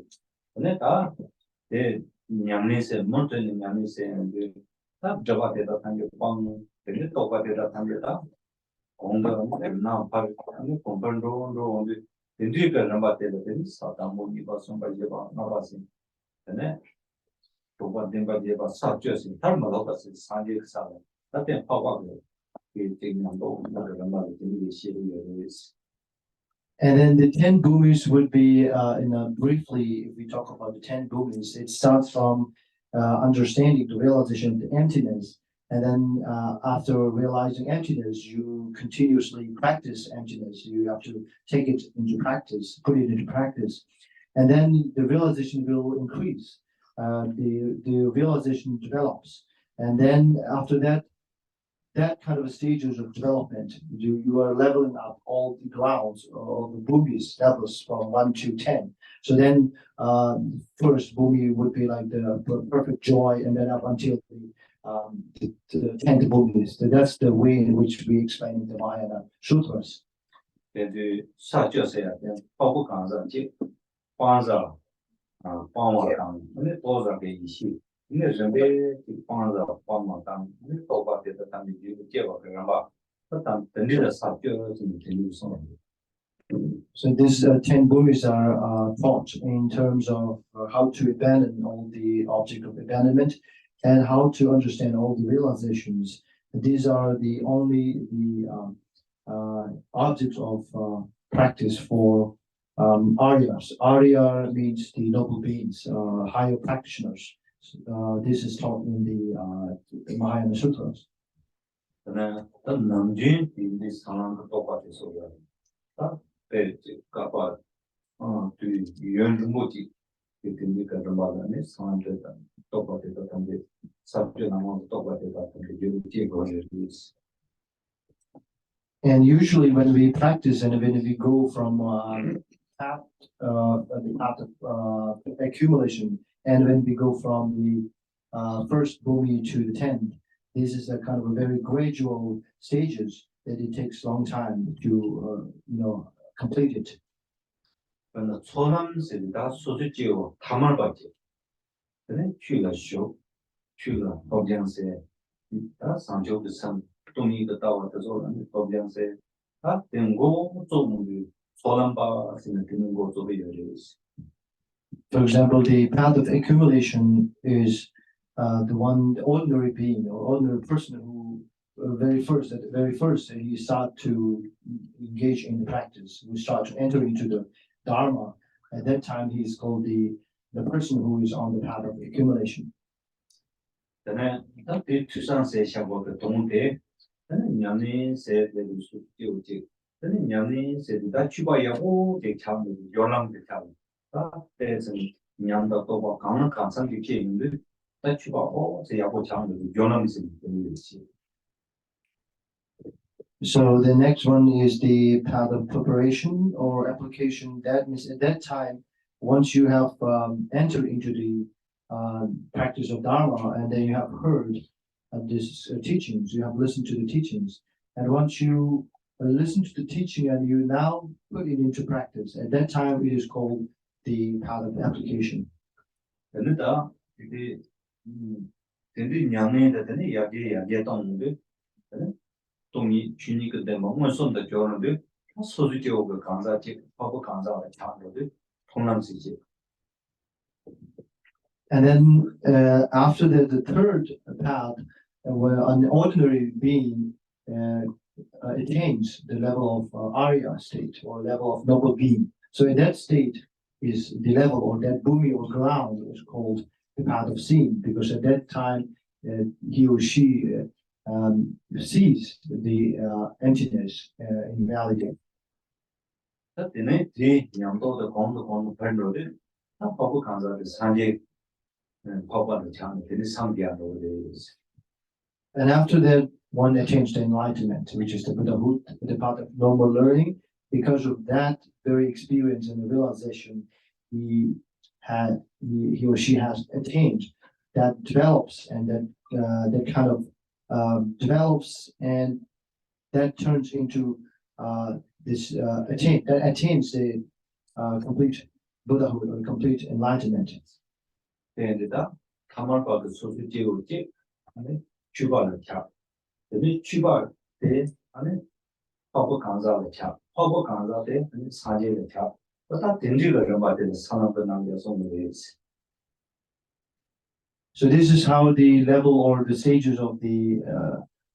S3: 근데 다네 냠네세 못는 냠네세인데 다 잡아대다 단계 빵 되게 똑같이다 단계다 공부는 나 발 아니 공부로 근데 된지가 넘바대도 되니 사담보니 봐서 봐봐 나와서 네 똑같은 바지에 봐 사주세 달마다 같이 산지 사람 나한테 파와고
S2: And then the 10 bhumis would be, briefly, if we talk about the 10 bhumis, it starts from understanding the realization of the emptiness. And then after realizing emptiness, you continuously practice emptiness. You have to take it into practice, put it into practice. And then the realization will increase. The realization develops. And then after that, that kind of stages of development, you are leveling up all the grounds or the bhumis levels from 1 to 10. So then first bhumi would be like the perfect joy, and then up until the 10th bhumis. So that's the way in which we explain in the Mahayana Sutras.
S3: 그래도 사주세요. 법부 강사지 방사 방마당 근데 도자게 이시 근데 전에 방사 방마당 근데 도바데다 담이 이거 제가 그냥 봐 일단 던지는 사주 좀 들리서
S2: So these 10 bhumis are taught in terms of how to abandon all the object of abandonment and how to understand all the realizations. These are the only objects of practice for Aryas. Arya means the noble beings, higher practitioners. This is taught in the Mahayana Sutras.
S3: 그러나 남진 이 상황도 똑같아서 네, 가봐 그 유연 뭐지 그 근데 말하는 상황들 똑같아서 근데 sabjo namaz 똑같아서 근데 이렇게 거를
S2: And usually when we practice and when we go from the path of accumulation, and when we go from the first bhumi to the 10th, this is a kind of a very gradual stages that it takes a long time to complete it.
S3: 그러나 초남세다 소수지요 담을받지 그래 큐가쇼 큐가 법량세 다 상조도 상 동의가 따와서는 법량세 다 된고 좀 초남바스는 되는 거 좀이 열리지.
S2: For example, the path of accumulation is the ordinary being or ordinary person who at the very first he start to engage in the practice. We start to enter into the Dharma. At that time, he is called the person who is on the path of accumulation.
S3: 그다음에 그 투상세 샤보가 동대 저는 냠네세 되수 되오지 저는 냠네세다 추바야고 대참도 요랑 대참 그래서 냠다 또 강한 감상 있게 있는데 다 추바고 제 야고 참도 요랑이 되는지.
S2: So the next one is the path of preparation or application. That means at that time, once you have entered into the practice of Dharma, and then you have heard these teachings, you have listened to the teachings, and once you listen to the teaching and you now put it into practice, at that time it is called the path of application.
S3: 그러다 이게 근데 냠네다 되네 야게 동데 동이 주니 그때 뭔가 손도 줘는데 소수지오 그 강사직 법부 강사가 참고도 통남시지.
S2: And then after the third path, where an ordinary being attains the level of Arya state or level of noble being. So in that state is the level or that bhumi or ground is called the path of seeing, because at that time he or she sees the emptiness in reality.
S3: 그때는 이 양도도 공도 별로를 법부 강사들 산지 법관을 참 되게 상기하고 그래서.
S2: And after that, one attains the enlightenment, which is the Buddhahood, the path of normal learning. Because of that very experience and the realization he or she has attained, that develops and that kind of develops and that turns into this attains the complete Buddhahood or complete enlightenment.
S3: 그런데다 가만봐도 소수지오지 안에 주발을 차. 근데 주발 때 안에 법부 강사를 차. 법부 강사 때 사제를 차. 다 된지가 얼마되는 산업을 남겨서 모르겠어.
S2: So this is how the level or the stages of the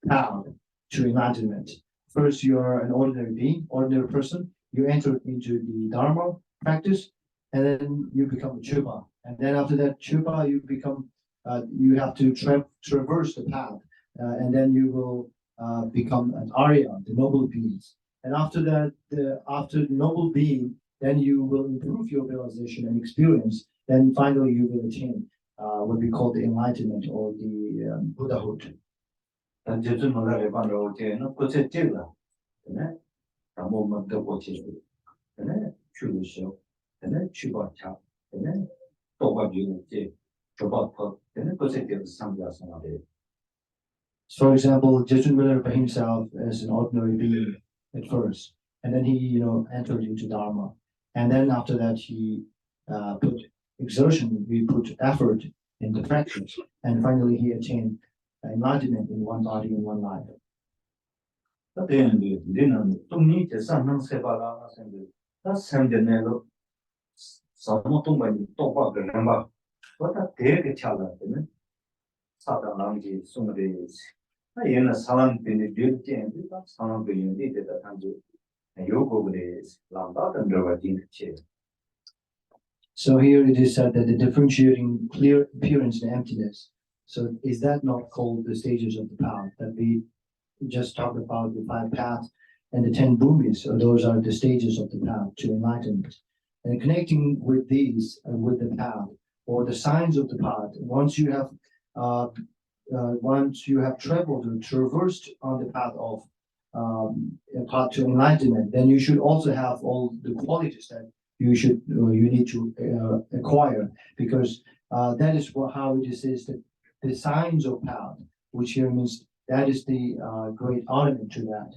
S2: path to enlightenment. First, you are an ordinary being, ordinary person. You enter into the Dharma practice, and then you become a Chupa. And then after that Chupa, you become you have to traverse the path, and then you will become an Arya, the noble beings. And after that, after noble being, then you will improve your realization and experience. Then finally, you will attain what we call the enlightenment or the Buddhahood. For example, Jetsun Milarepa himself as an ordinary being at first, and then he, entered into Dharma, and then after that he put exertion, we put effort in the practice, and finally he attained enlightenment in one body in one life. So here it is said that the differentiating clear appearance and emptiness. So is that not called the stages of the path that we just talked about, the 5 paths and the 10 bhumis? So those are the stages of the path to enlightenment. And connecting with these, with the path or the signs of the path, once you have traveled or traversed on the path of path to enlightenment, then you should also have all the qualities that you need to acquire, because that is how it is the signs of path, which here means that is the great ornament to that.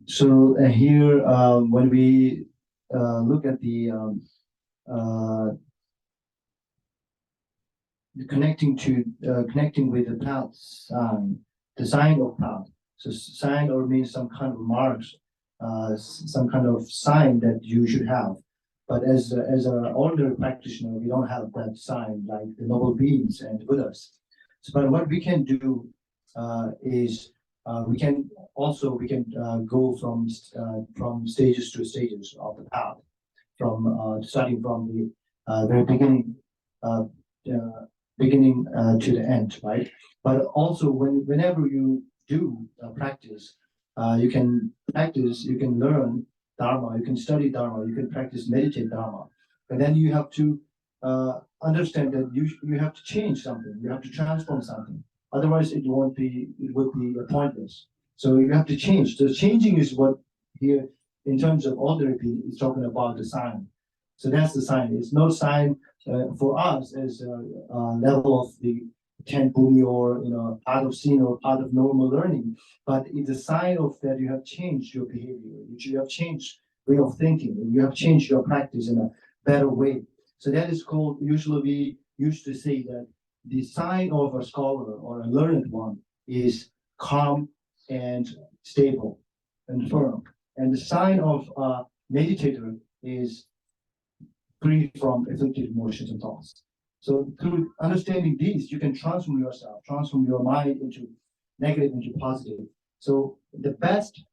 S2: So here, when we look at the connecting with the path sign, the sign of path. So sign or means some kind of marks, some kind of sign that you should have. But as an ordinary practitioner, we don't have that sign like the noble beings and Buddhas. So, but what we can do is we can go from stages to stages of the path, from starting from the very beginning to the end, right? But also whenever you do practice, you can learn Dharma, you can study Dharma, you can practice meditate Dharma, and then you have to understand that you have to change something, you have to transform something. Otherwise, it would be pointless. So you have to change. The changing is what here, in terms of order, is talking about the sign. So that's the sign. It's no sign for us as a level of the Khenpo or part of sin or part of normal learning, but it's a sign of that you have changed your behavior, you have changed way of thinking, and you have changed your practice in a better way. So that is called. Usually, we used to say that the sign of a scholar or a learned one is calm and stable and firm, and the sign of a meditator is free from afflicted emotions and thoughts. So through understanding these, you can transform yourself, transform your mind into negative into positive. So the best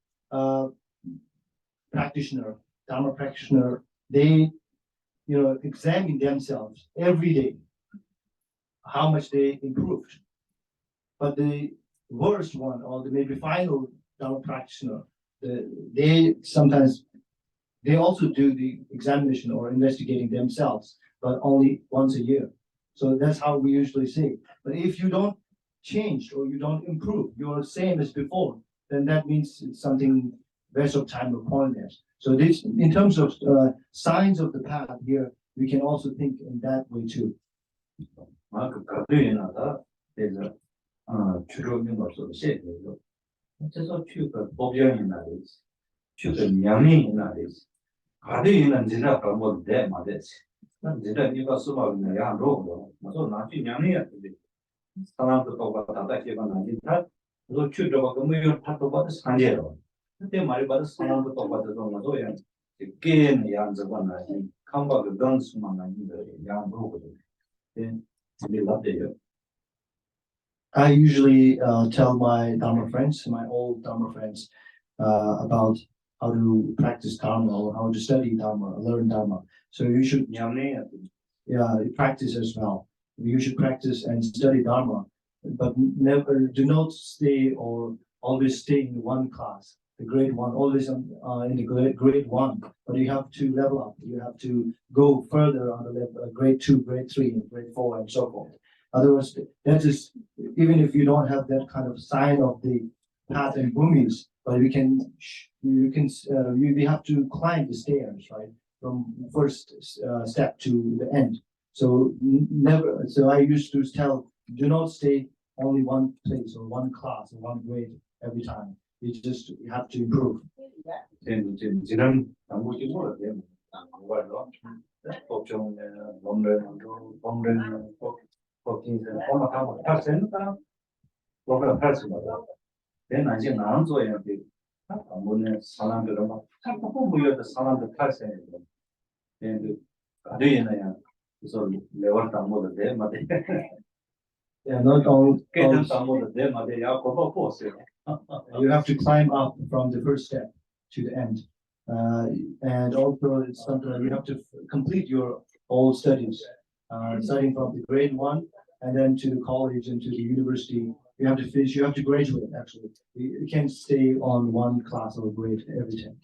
S2: practitioner, Dharma practitioner, they examine themselves every day, how much they improved. But the worst one, or the maybe final Dharma practitioner, they sometimes they also do the examination or investigating themselves, but only once a year. So that's how we usually say. But if you don't change or you don't improve, you're the same as before, then that means it's something waste of time or pointless. So this, in terms of signs of the path here, we can also think in that way too. I usually tell my Dharma friends, my old Dharma friends, about how to practice Dharma or how to study Dharma, learn Dharma. So you should practice as well. You should practice and study Dharma, but do not stay or always stay in one class, the grade one, always in the grade one. But you have to level up. You have to go further on the level, grade 2, grade 3, grade 4, and so forth. Otherwise, that is, even if you don't have that kind of sign of the path and bhumis, but we have to climb the stairs, right, from first step to the end. So never. So I used to tell, do not stay only one place or one class or one grade every time. You have to improve. Yeah, not all. You have to climb up from the first step to the end, and also it's something you have to complete your whole studies, starting from the grade 1 and then to the college and to the university. You have to finish. You have to graduate. Actually, you can't stay on one class or grade every time.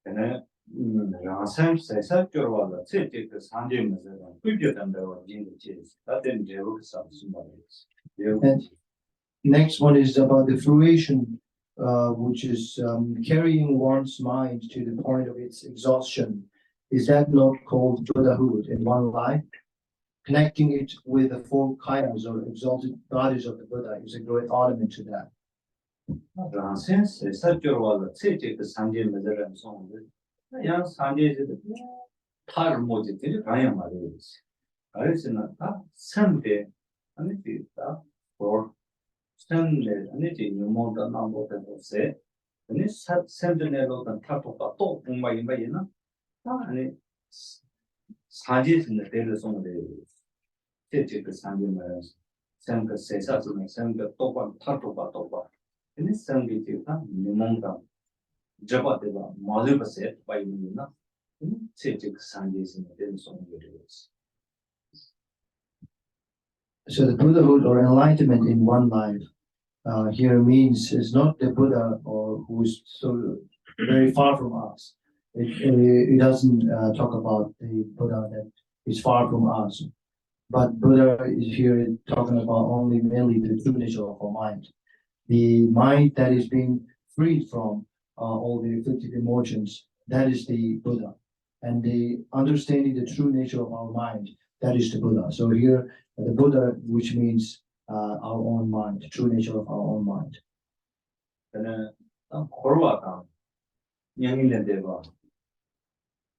S2: And next one is about the fruition, which is carrying one's mind to the point of its exhaustion. Is that not called Buddhahood in one life? Connecting it with the 4 kayas or exalted bodies of the Buddha is a great ornament to that.
S3: 아니 샘전에로던 타토가 또 공부하기나 아니 사지스는 데를送的 这个 산지는 샘그 세사스는 샘그 또반 타토가 또반 아니 샘기 지가 니몽가 잡아대가 마르바세 바이나这个 산지스는 데를 送的
S2: So the Buddhahood or enlightenment in one life here means is not the Buddha or who is so very far from us. It doesn't talk about the Buddha that is far from us. But Buddha is here talking about only mainly the true nature of our mind. The mind that is being freed from all the afflictive emotions, that is the Buddha. And the understanding the true nature of our mind, that is the Buddha. So here, the Buddha, which means our own mind, the true nature of our own mind.
S3: 저는 걸어왔다. 영인의 대바.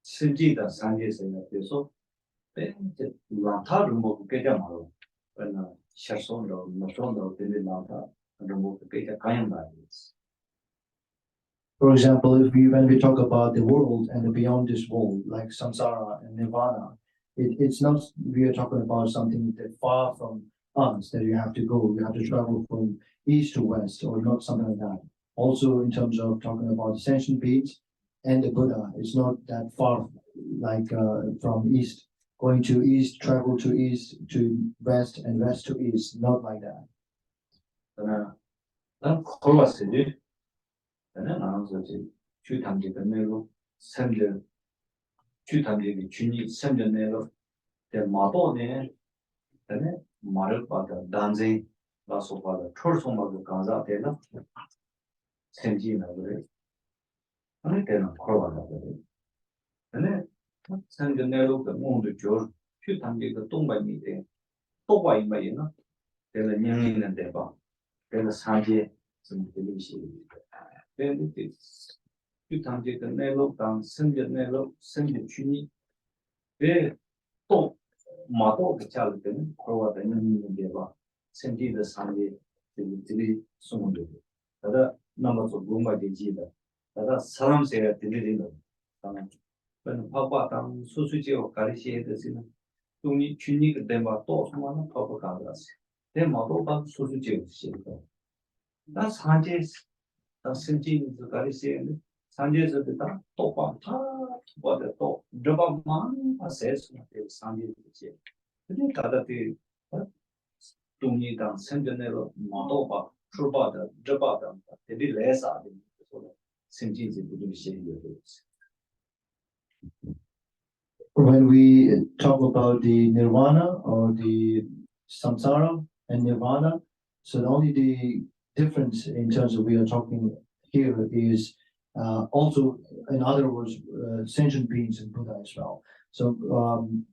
S3: 실지다 산지에서 그래서 이제 라타를 먹고 깨자 말로. 그러나 샤손도 노손도 되는 라타 먹고 깨자 가양 말이지.
S2: For example, when we talk about the world and the beyond this world, like samsara and nirvana, it's not we are talking about something that far from us that you have to go, you have to travel from east to west, or not something like that. Also, in terms of talking about sentient beings and the Buddha, it's not that far, like from east, going to east, travel to east to west, and west to east, not like that.
S3: 난 걸어왔어요. 저는 나눠서 주탐지가 내로 3년 주탐지가 준이 3년 내로 대 마도네 전에 말을 받아 단지 가서 받아 철송마도 가자 되나 생기나 그래 아니 되나 걸어가다 그래 근데 3년 내로 그 몸도 줘 주탐지가 동반이 돼 또바이 말이나 내가 영인인데 봐 내가 사지에 좀 들리시 그 주탐지가 내로 당 3년 내로 생기 준이 왜또 마도 그ቻ를 때는 걸어가다 있는데 봐 생기의 상계 들이 숨는데 다다 남아서 뭔가지 지다 다다 사람세가 들리는 다만 그는 파파당 수수지어 가리시에 되시는 동이 준이 그때마 또 소만은 파파 가라시 내 마도 방 수수지어 시다 나 산제 나 생기의 가리시에 산제에서 다 또파 다 뭐다 또 저밤만 아세스 산제지 근데 다다들 동의당 생전에로 마도바 출바다 저바다 되게 레사데 그래서 생진지 부분이 시행되고
S2: When we talk about the nirvana or the samsara and nirvana, so only the difference in terms of we are talking here is also, in other words, sentient beings and Buddha as well. So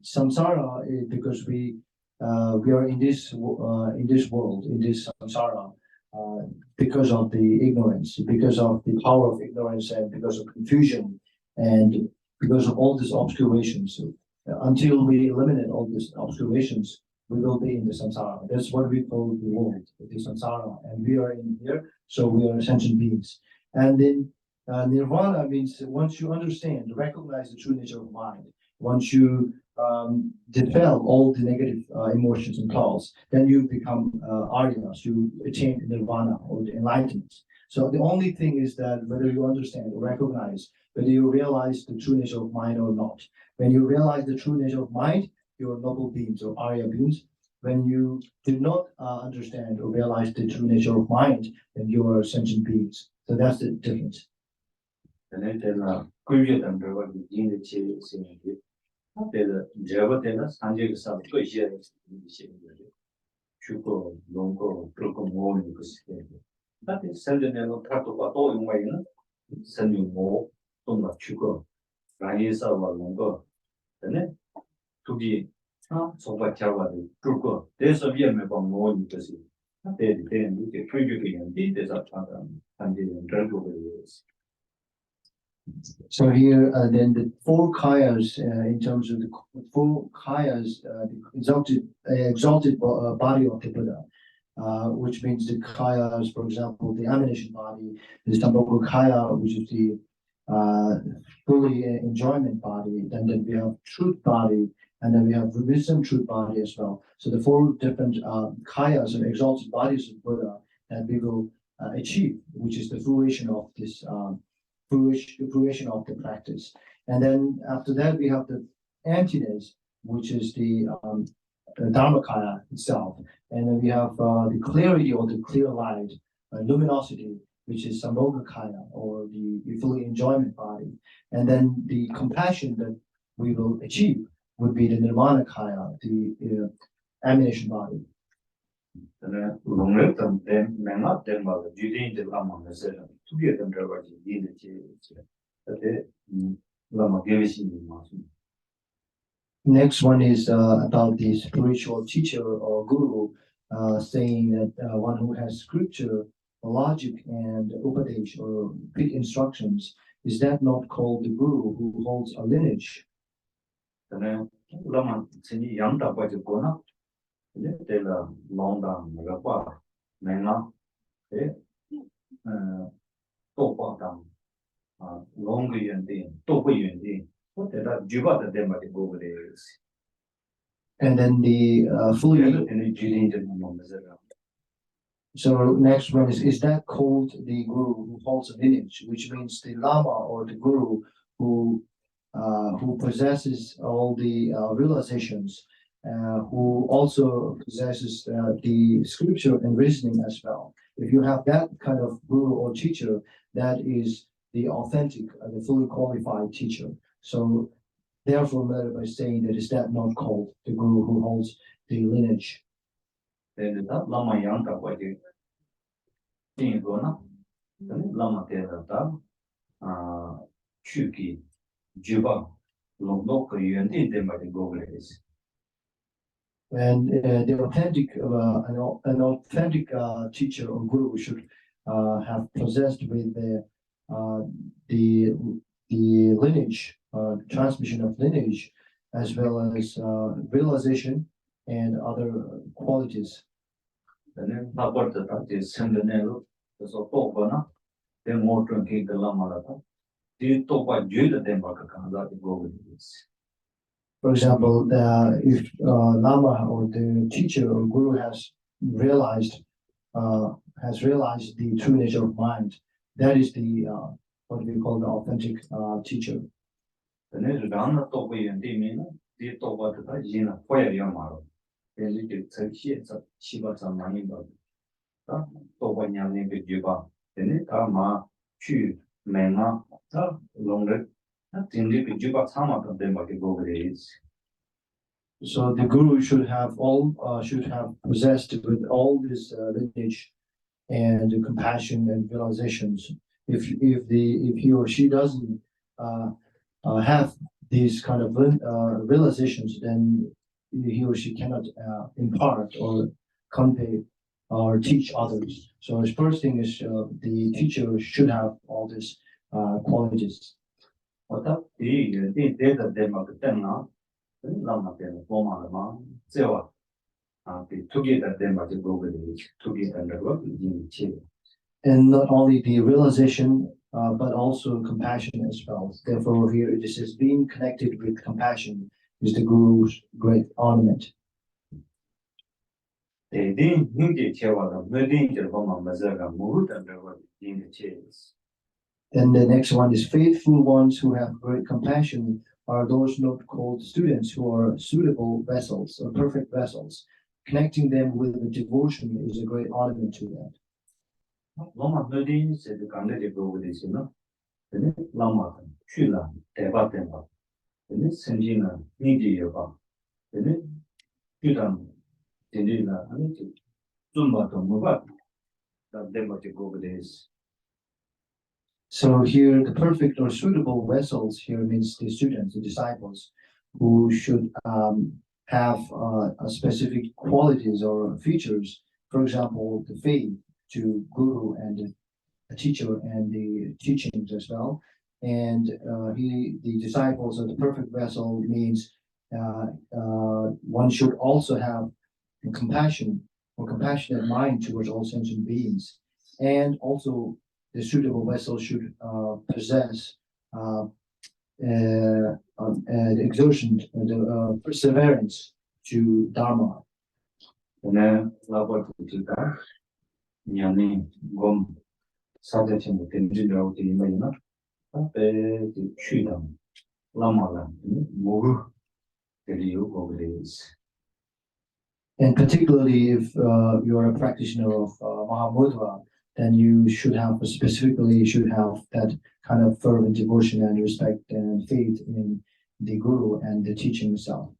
S2: samsara is because we are in this world, in this samsara, because of the ignorance, because of the power of ignorance, and because of confusion, and because of all these obscurations. So, until we eliminate all these obscurations, we will be in the samsara. That's what we call the world, the samsara, and we are in here, so we are sentient beings. And then nirvana means once you understand, recognize the true nature of mind, once you dispel all the negative emotions and thoughts, then you become Aryas, you attain nirvana or the enlightenment. So the only thing is that whether you understand or recognize, whether you realize the true nature of mind or not. When you realize the true nature of mind, you are noble beings or Arya beings. When you do not understand or realize the true nature of mind, then you are sentient beings. So that's the difference.
S3: 전에는 꿀교단 들어가 인의 지혜의 그때는 저번에는 산재에서 또 이제 주고 농고 그렇고 모으는 것이 근데 생전에는 타도가 또 용화에는 생명모 또가 주고 라이에서 농고 근데 두기 정말 잘와도 그렇고 대서 위험에 봐 모으는 것이 그때는 이제 교육이 돼서 산재는 결국에
S2: So here, then the four kayas, in terms of the four kayas, the exalted body of the Buddha. which means the kayas, for example, the emanation body, the Tamboko kaya, which is the fully enjoyment body. Then we have truth body, and then we have wisdom truth body as well. So the four different kayas and exalted bodies of Buddha that we will achieve, which is the fruition of this fruition of the practice. And then after that, we have the emptiness, which is the Dharmakaya itself. And then we have the clarity or the clear light, luminosity, which is Sambhogakaya, or the fully enjoyment body. And then the compassion that we will achieve would be the Nirmanakaya, the emanation body. Next one is about the spiritual teacher or guru, saying that one who has scripture, logic, and upadesh or big instructions, is that not called the guru who holds a lineage? And then the fully. So next one is that called the guru who holds a lineage, which means the lama or the guru who possesses all the realizations, who also possesses the scripture and reasoning as well. If you have that kind of guru or teacher, that is the authentic, the fully qualified teacher. So therefore, Milarepa is saying that is that not called the guru who holds the lineage? And the authentic, an authentic teacher or guru should have possessed with the lineage, transmission of lineage, as well as realization and other qualities. For example, if Lama or the teacher or guru has realized the true nature of mind, that is the what we call the authentic teacher. So the guru should have possessed with all this lineage and compassion and realizations. If he or she doesn't have these kind of realizations, then he or she cannot impart or convey or teach others. So the first thing is the teacher should have all these qualities. And not only the realization, but also compassion as well. Therefore, here this is being connected with compassion is the guru's great ornament. Then the next one is faithful ones who have great compassion are those not called students who are suitable vessels or perfect vessels. Connecting them with the devotion is a great ornament to that. So here, the perfect or suitable vessels here means the students, the disciples, who should have specific qualities or features. For example, the faith to guru and the teacher and the teachings as well. And the disciples of the perfect vessel means one should also have compassion or compassionate mind towards all sentient beings. And also the suitable vessel should possess the exertion, the perseverance to Dharma.
S3: 오늘 라보트가 년이 곰 사자친구 된지라고 되면 앞에 취담 라마라 모르 그리고 거기서.
S2: And particularly if you are a practitioner of Mahamudra, then you should have that kind of fervent devotion and respect and faith in the Guru and the teaching itself.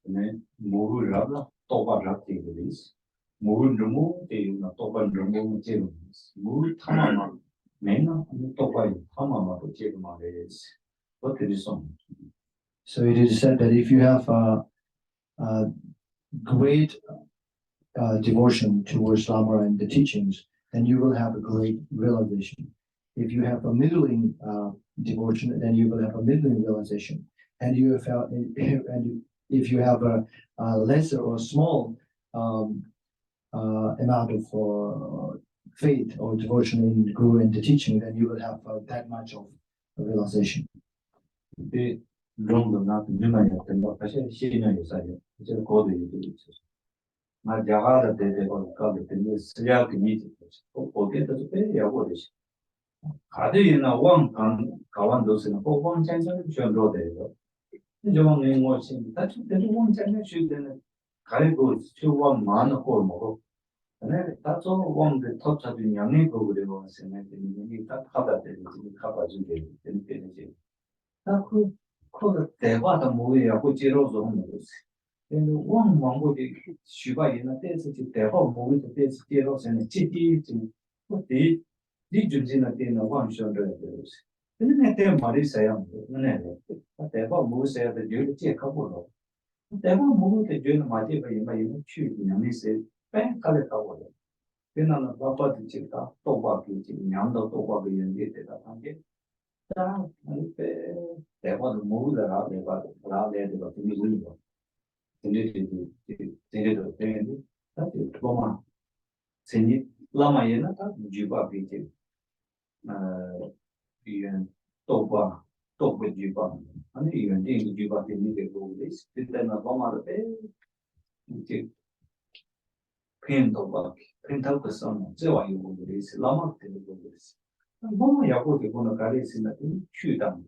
S3: 네, 모르라라 또바라티 그리스. 모르 너무 되나 또바 너무 제로. 모르 타마마 맨나 또바이 타마마도 제로 말레스. What is it?
S2: So it is said that if you have great devotion towards Lama and the teachings, then you will have a great realization. If you have a middling devotion, then you will have a middling realization. And if you have a lesser or small amount of faith or devotion in the Guru and the teaching, then you will have that much of a realization.
S3: 롱도 나도 누나였던 거 사실 시인을 사요. 이제 고도 얘기를 했어. 나 자가를 대대고 가게 되면 쓰야기 미지. 어디에도 빼야고 되지. 가대이나 왕간 가완도스는 왕장장을 주로 돼요. 이제 왕의 것이 다시 되는 왕장을 주되는 가리고 주왕 많은 걸 먹어. 근데 다저 왕의 터차도 양의 거를 먹었으면 이게 다 하다 되는 가봐 주게 되는 되지. 다그 대화도 뭐예요? 지로서 하는 거지. 근데 왕왕고의 수바이나 때서 대화 뭐도 때서 지로서는 지디 좀 어디 리준지나 때는 왕션을 되지. 근데 내 말이 사양 네. 대화 뭐세요? 되게 제가보러. 대화 뭐도 되게 맞게 이마 취냐면서 뺑깔을 가고. 그나는 바빠도 지다 또 바뀌지. 냥도 또 바뀌는 게 되다 한게. 자, 대화도 모르더라 내가 라레도 되게 좋은 근데 되는데 사실 그거만 생이 라마에나 다 주바 비지 이런 또바 주바 아니 이런 데 주바 되는데 그거です그때는 뭐마를 때 이제 펜도바 펜탈 거 써는 저와 이거 그래서 라마 되는 거です뭐뭐 야고도 보는 가리스나 취담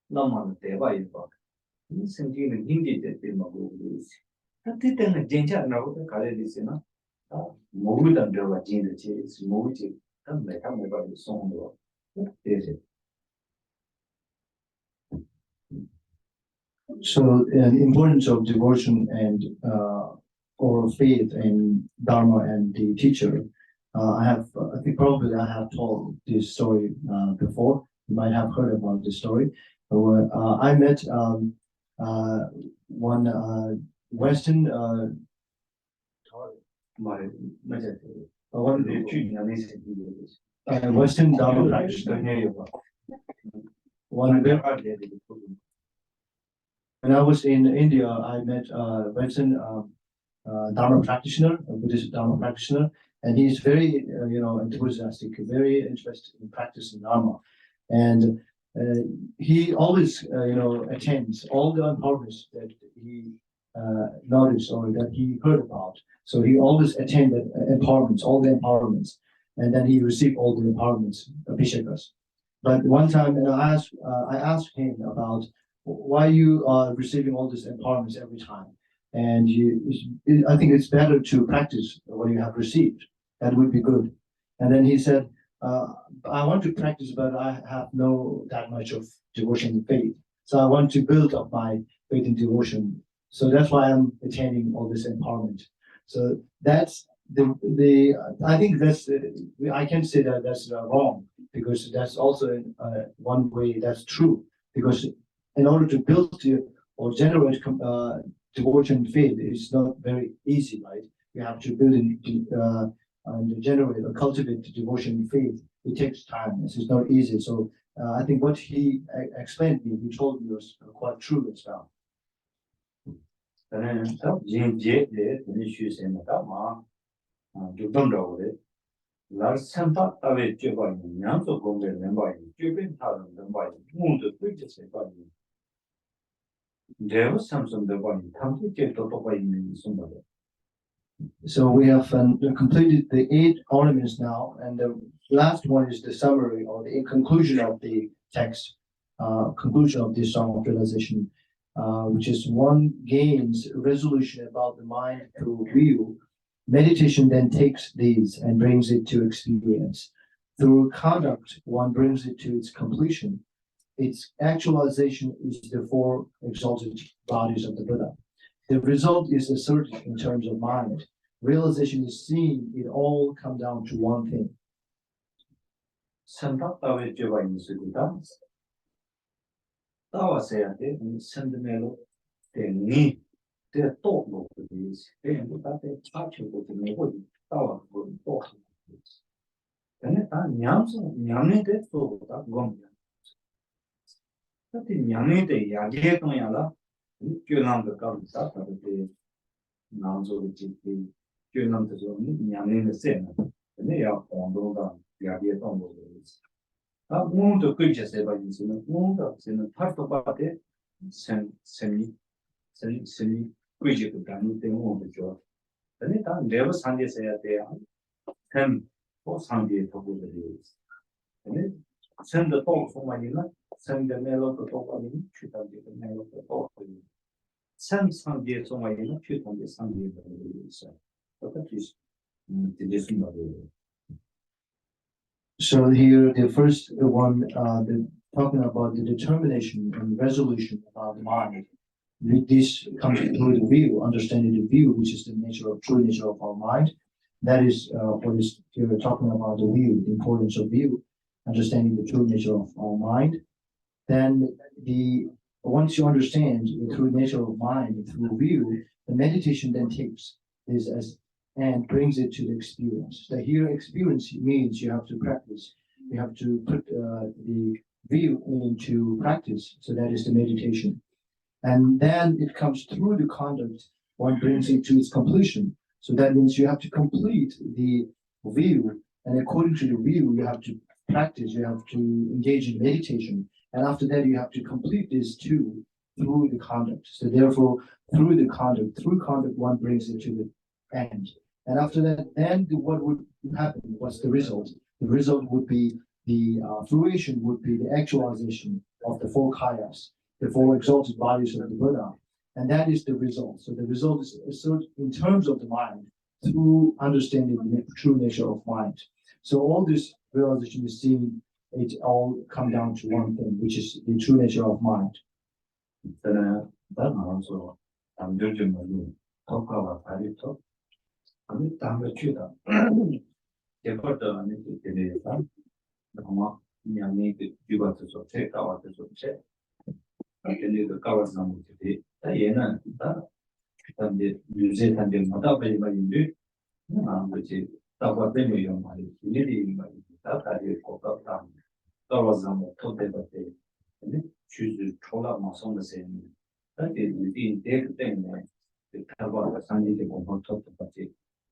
S3: 라마는 대바이 봐 이 생기는 힘이 되는 거고 그래서 그때는 괜찮나고 가리스나 모르던 데가 진짜 모르지 내가 뭐가 손으로 되지.
S2: So the importance of devotion and or faith in Dharma and the teacher. I think probably I have told this story before. You might have heard about this story. But, I met one Western Western Dharma practitioner. When I was in India, I met a Western Dharma practitioner, a Buddhist Dharma practitioner, and he's very, enthusiastic, very interested in practicing Dharma, and he always, attends all the empowerments that he noticed or that he heard about. So he always attended empowerments, all the empowerments, and then he received all the empowerments, abhishekas. But one time, I asked him about why you are receiving all these empowerments every time. And I think it's better to practice what you have received. That would be good. And then he said, I want to practice, but I have no that much of devotion and faith. So I want to build up my faith and devotion. So that's why I'm attending all this empowerment. So that's I think that's, I can say that that's wrong, because that's also one way that's true. Because in order to build or generate devotion and faith, it's not very easy, right? You have to build and generate or cultivate devotion and faith. It takes time. It's not easy. So I think what he explained me, he told me was quite true as well.
S3: 죽던다고 날 선박 따위 쥐고 냥도 공대 멤버이 쥐빈 타는 멤버이 문도 뚫지세 봐니 대우 삼성도 봐니 탐지께도 또 봐있는 순간에.
S2: So we have completed the 8 ornaments now, and the last one is the summary or the conclusion of the text, conclusion of this song of realization, which is one gains resolution about the mind through view. Meditation then takes these and brings it to experience. Through conduct, one brings it to its completion. Its actualization is the 4 exalted bodies of the Buddha. The result is asserted in terms of mind. Realization is seen, it all come down to one thing.
S3: 선박 따위 쥐고 있는 수구다 따와서야 돼 선드멜로 대니 대또 놓고지 대니 다대 차치고 되고 따와고 또 근데 다 냠네 또다 공이야 그때 냠네 야게 동야라 교남도 가면서 그때 나오고 있지 교남도 좀 냠네 세나 근데 야 공도가 야게 동도 아 뭔도 그렇게 봐 있으면 뭔가 저는 파트 바데 세미 그게 다니 때문에 그죠 근데 다 내가 상계해야 돼요 템뭐 상계 도구를 근데 선도 또 소만이나 선도 멜로도 또 가는 추단계 멜로도 또 상계 소만이나 추단계 상계를 있어요 어떻게 되게 순간이에요.
S2: So here, the first one, talking about the determination and resolution about the mind. This comes through the view, understanding the view, which is the true nature of our mind. That is what is here talking about the view, the importance of view, understanding the true nature of our mind. Then once you understand the true nature of mind through view, the meditation then takes this as and brings it to the experience. So here, experience means you have to practice. You have to put the view into practice. So that is the meditation. And then it comes through the conduct, one brings it to its completion. So that means you have to complete the view. And according to the view, you have to practice, you have to engage in meditation. And after that, you have to complete this too through the conduct. So therefore, through conduct, one brings it to the end. And after that, then what would happen? What's the result? The result would be the fruition would be the actualization of the 4 kayas, the 4 exalted bodies of the Buddha. And that is the result. So the result is asserted in terms of the mind through understanding the true nature of mind. So all this realization is seen, it all come down to one thing, which is the true nature of mind.
S3: 아니 담배 취다 대버도 아니 되네요 너무 그냥 뒤바서 체크아웃해서 체 근데 그 가와서 뭐지 다 얘는 다 근데 유제 단계 마다 배우는데 뭐지 다과 때문에 말이 일이 말이 다 다리 고깝다 가와서 뭐 토대버때 근데 주주 초라 마성의 세는 근데 이 대그 때문에 다과 상리의 공부 토대버때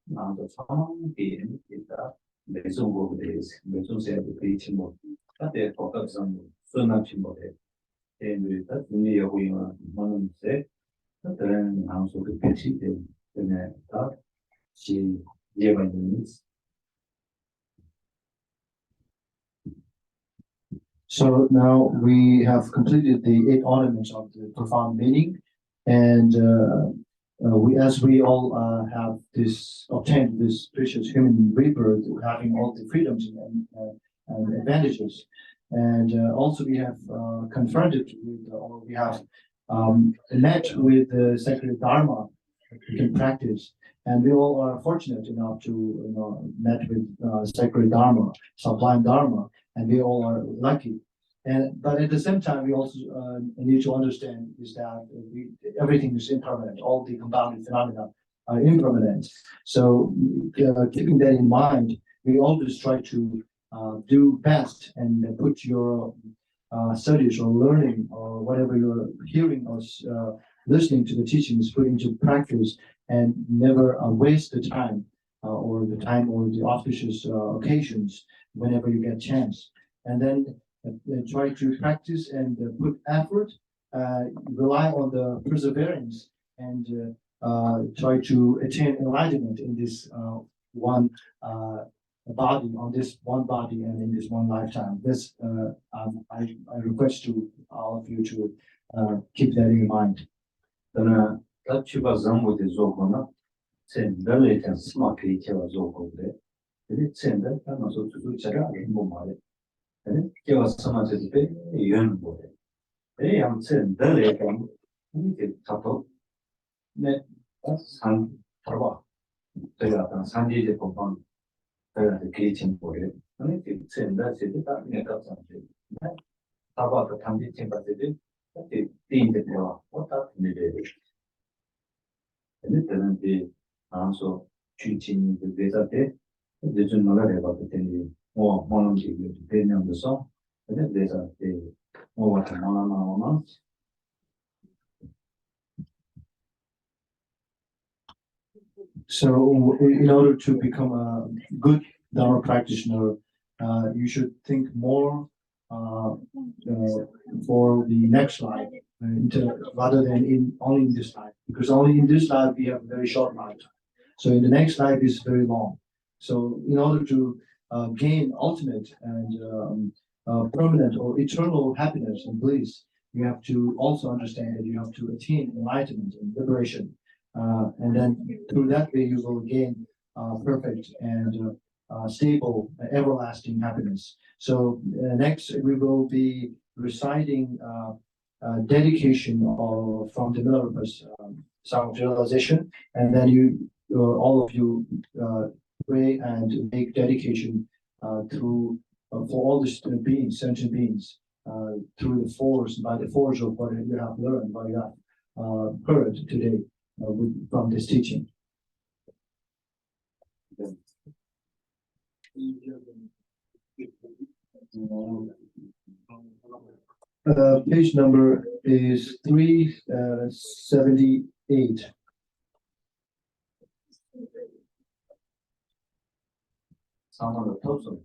S3: 나도 상황이 있다. 매송고에 매송세에 그리치 뭐 그때 똑같은 순한 침모에 대해서 분리하고 있는 많은데 그들은 항상 그 배치 때문에 다시 예반이
S2: So now we have completed the 8 ornaments of the profound meaning, and as we all have obtained this precious human rebirth, having all the freedoms and advantages, and also we have confronted with, or we have met with the sacred dharma we can practice, and we all are fortunate enough to met with sacred dharma, sublime dharma, and we all are lucky. But at the same time, we also need to understand is that everything is impermanent. All the compounded phenomena are impermanent. So keeping that in mind, we always try to do best and put your studies or learning or whatever you're hearing or listening to the teachings, put into practice and never waste the time or the time or the auspicious occasions whenever you get chance. And then try to practice and put effort, rely on the perseverance, and try to attain enlightenment in this one body, on this one body, and in this one lifetime. This I request to all of you to keep that in mind.
S3: 저는 다치가 zambude zoko나 센달레탄 스마트리 케와 zoko데 근데 센달 타마서 주주자라 뭐 말해 근데 케와 스마트데 연보데 에 암센 달레탄 이게 타토 네산 타바 제가 산디제 공방 제가 게이팅 보래 아니 센달 세다 내가 산데 타바도 탐지 템바데 이 띵데 대화 왔다 내려 근데 그런데 아서 주진이 그 대사때 이제 좀 Milarepa 때문에 뭐 뭐는 지금 대면에서 근데 대사 때뭐 왔다 나나나나
S2: So, in order to become a good Dharma practitioner, you should think more for the next life, rather than only in this life. Because only in this life we have a very short lifetime. So in the next life is very long. So in order to gain ultimate and permanent or eternal happiness and bliss, you have to also understand that you have to attain enlightenment and liberation. And then through that way you will gain perfect and stable, everlasting happiness. So next we will be reciting dedication from the Milarepa's Song of Realization, and then you all of you pray and make dedication through for all the beings, sentient beings, through the force, by the force of what you have learned, what you have heard today from this teaching. Page number is 378.
S3: 상황을 탑승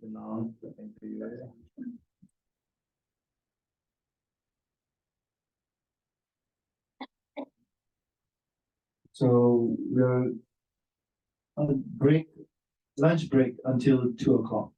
S3: Now, thank you.
S2: So we're on break, lunch break until 2 o'clock.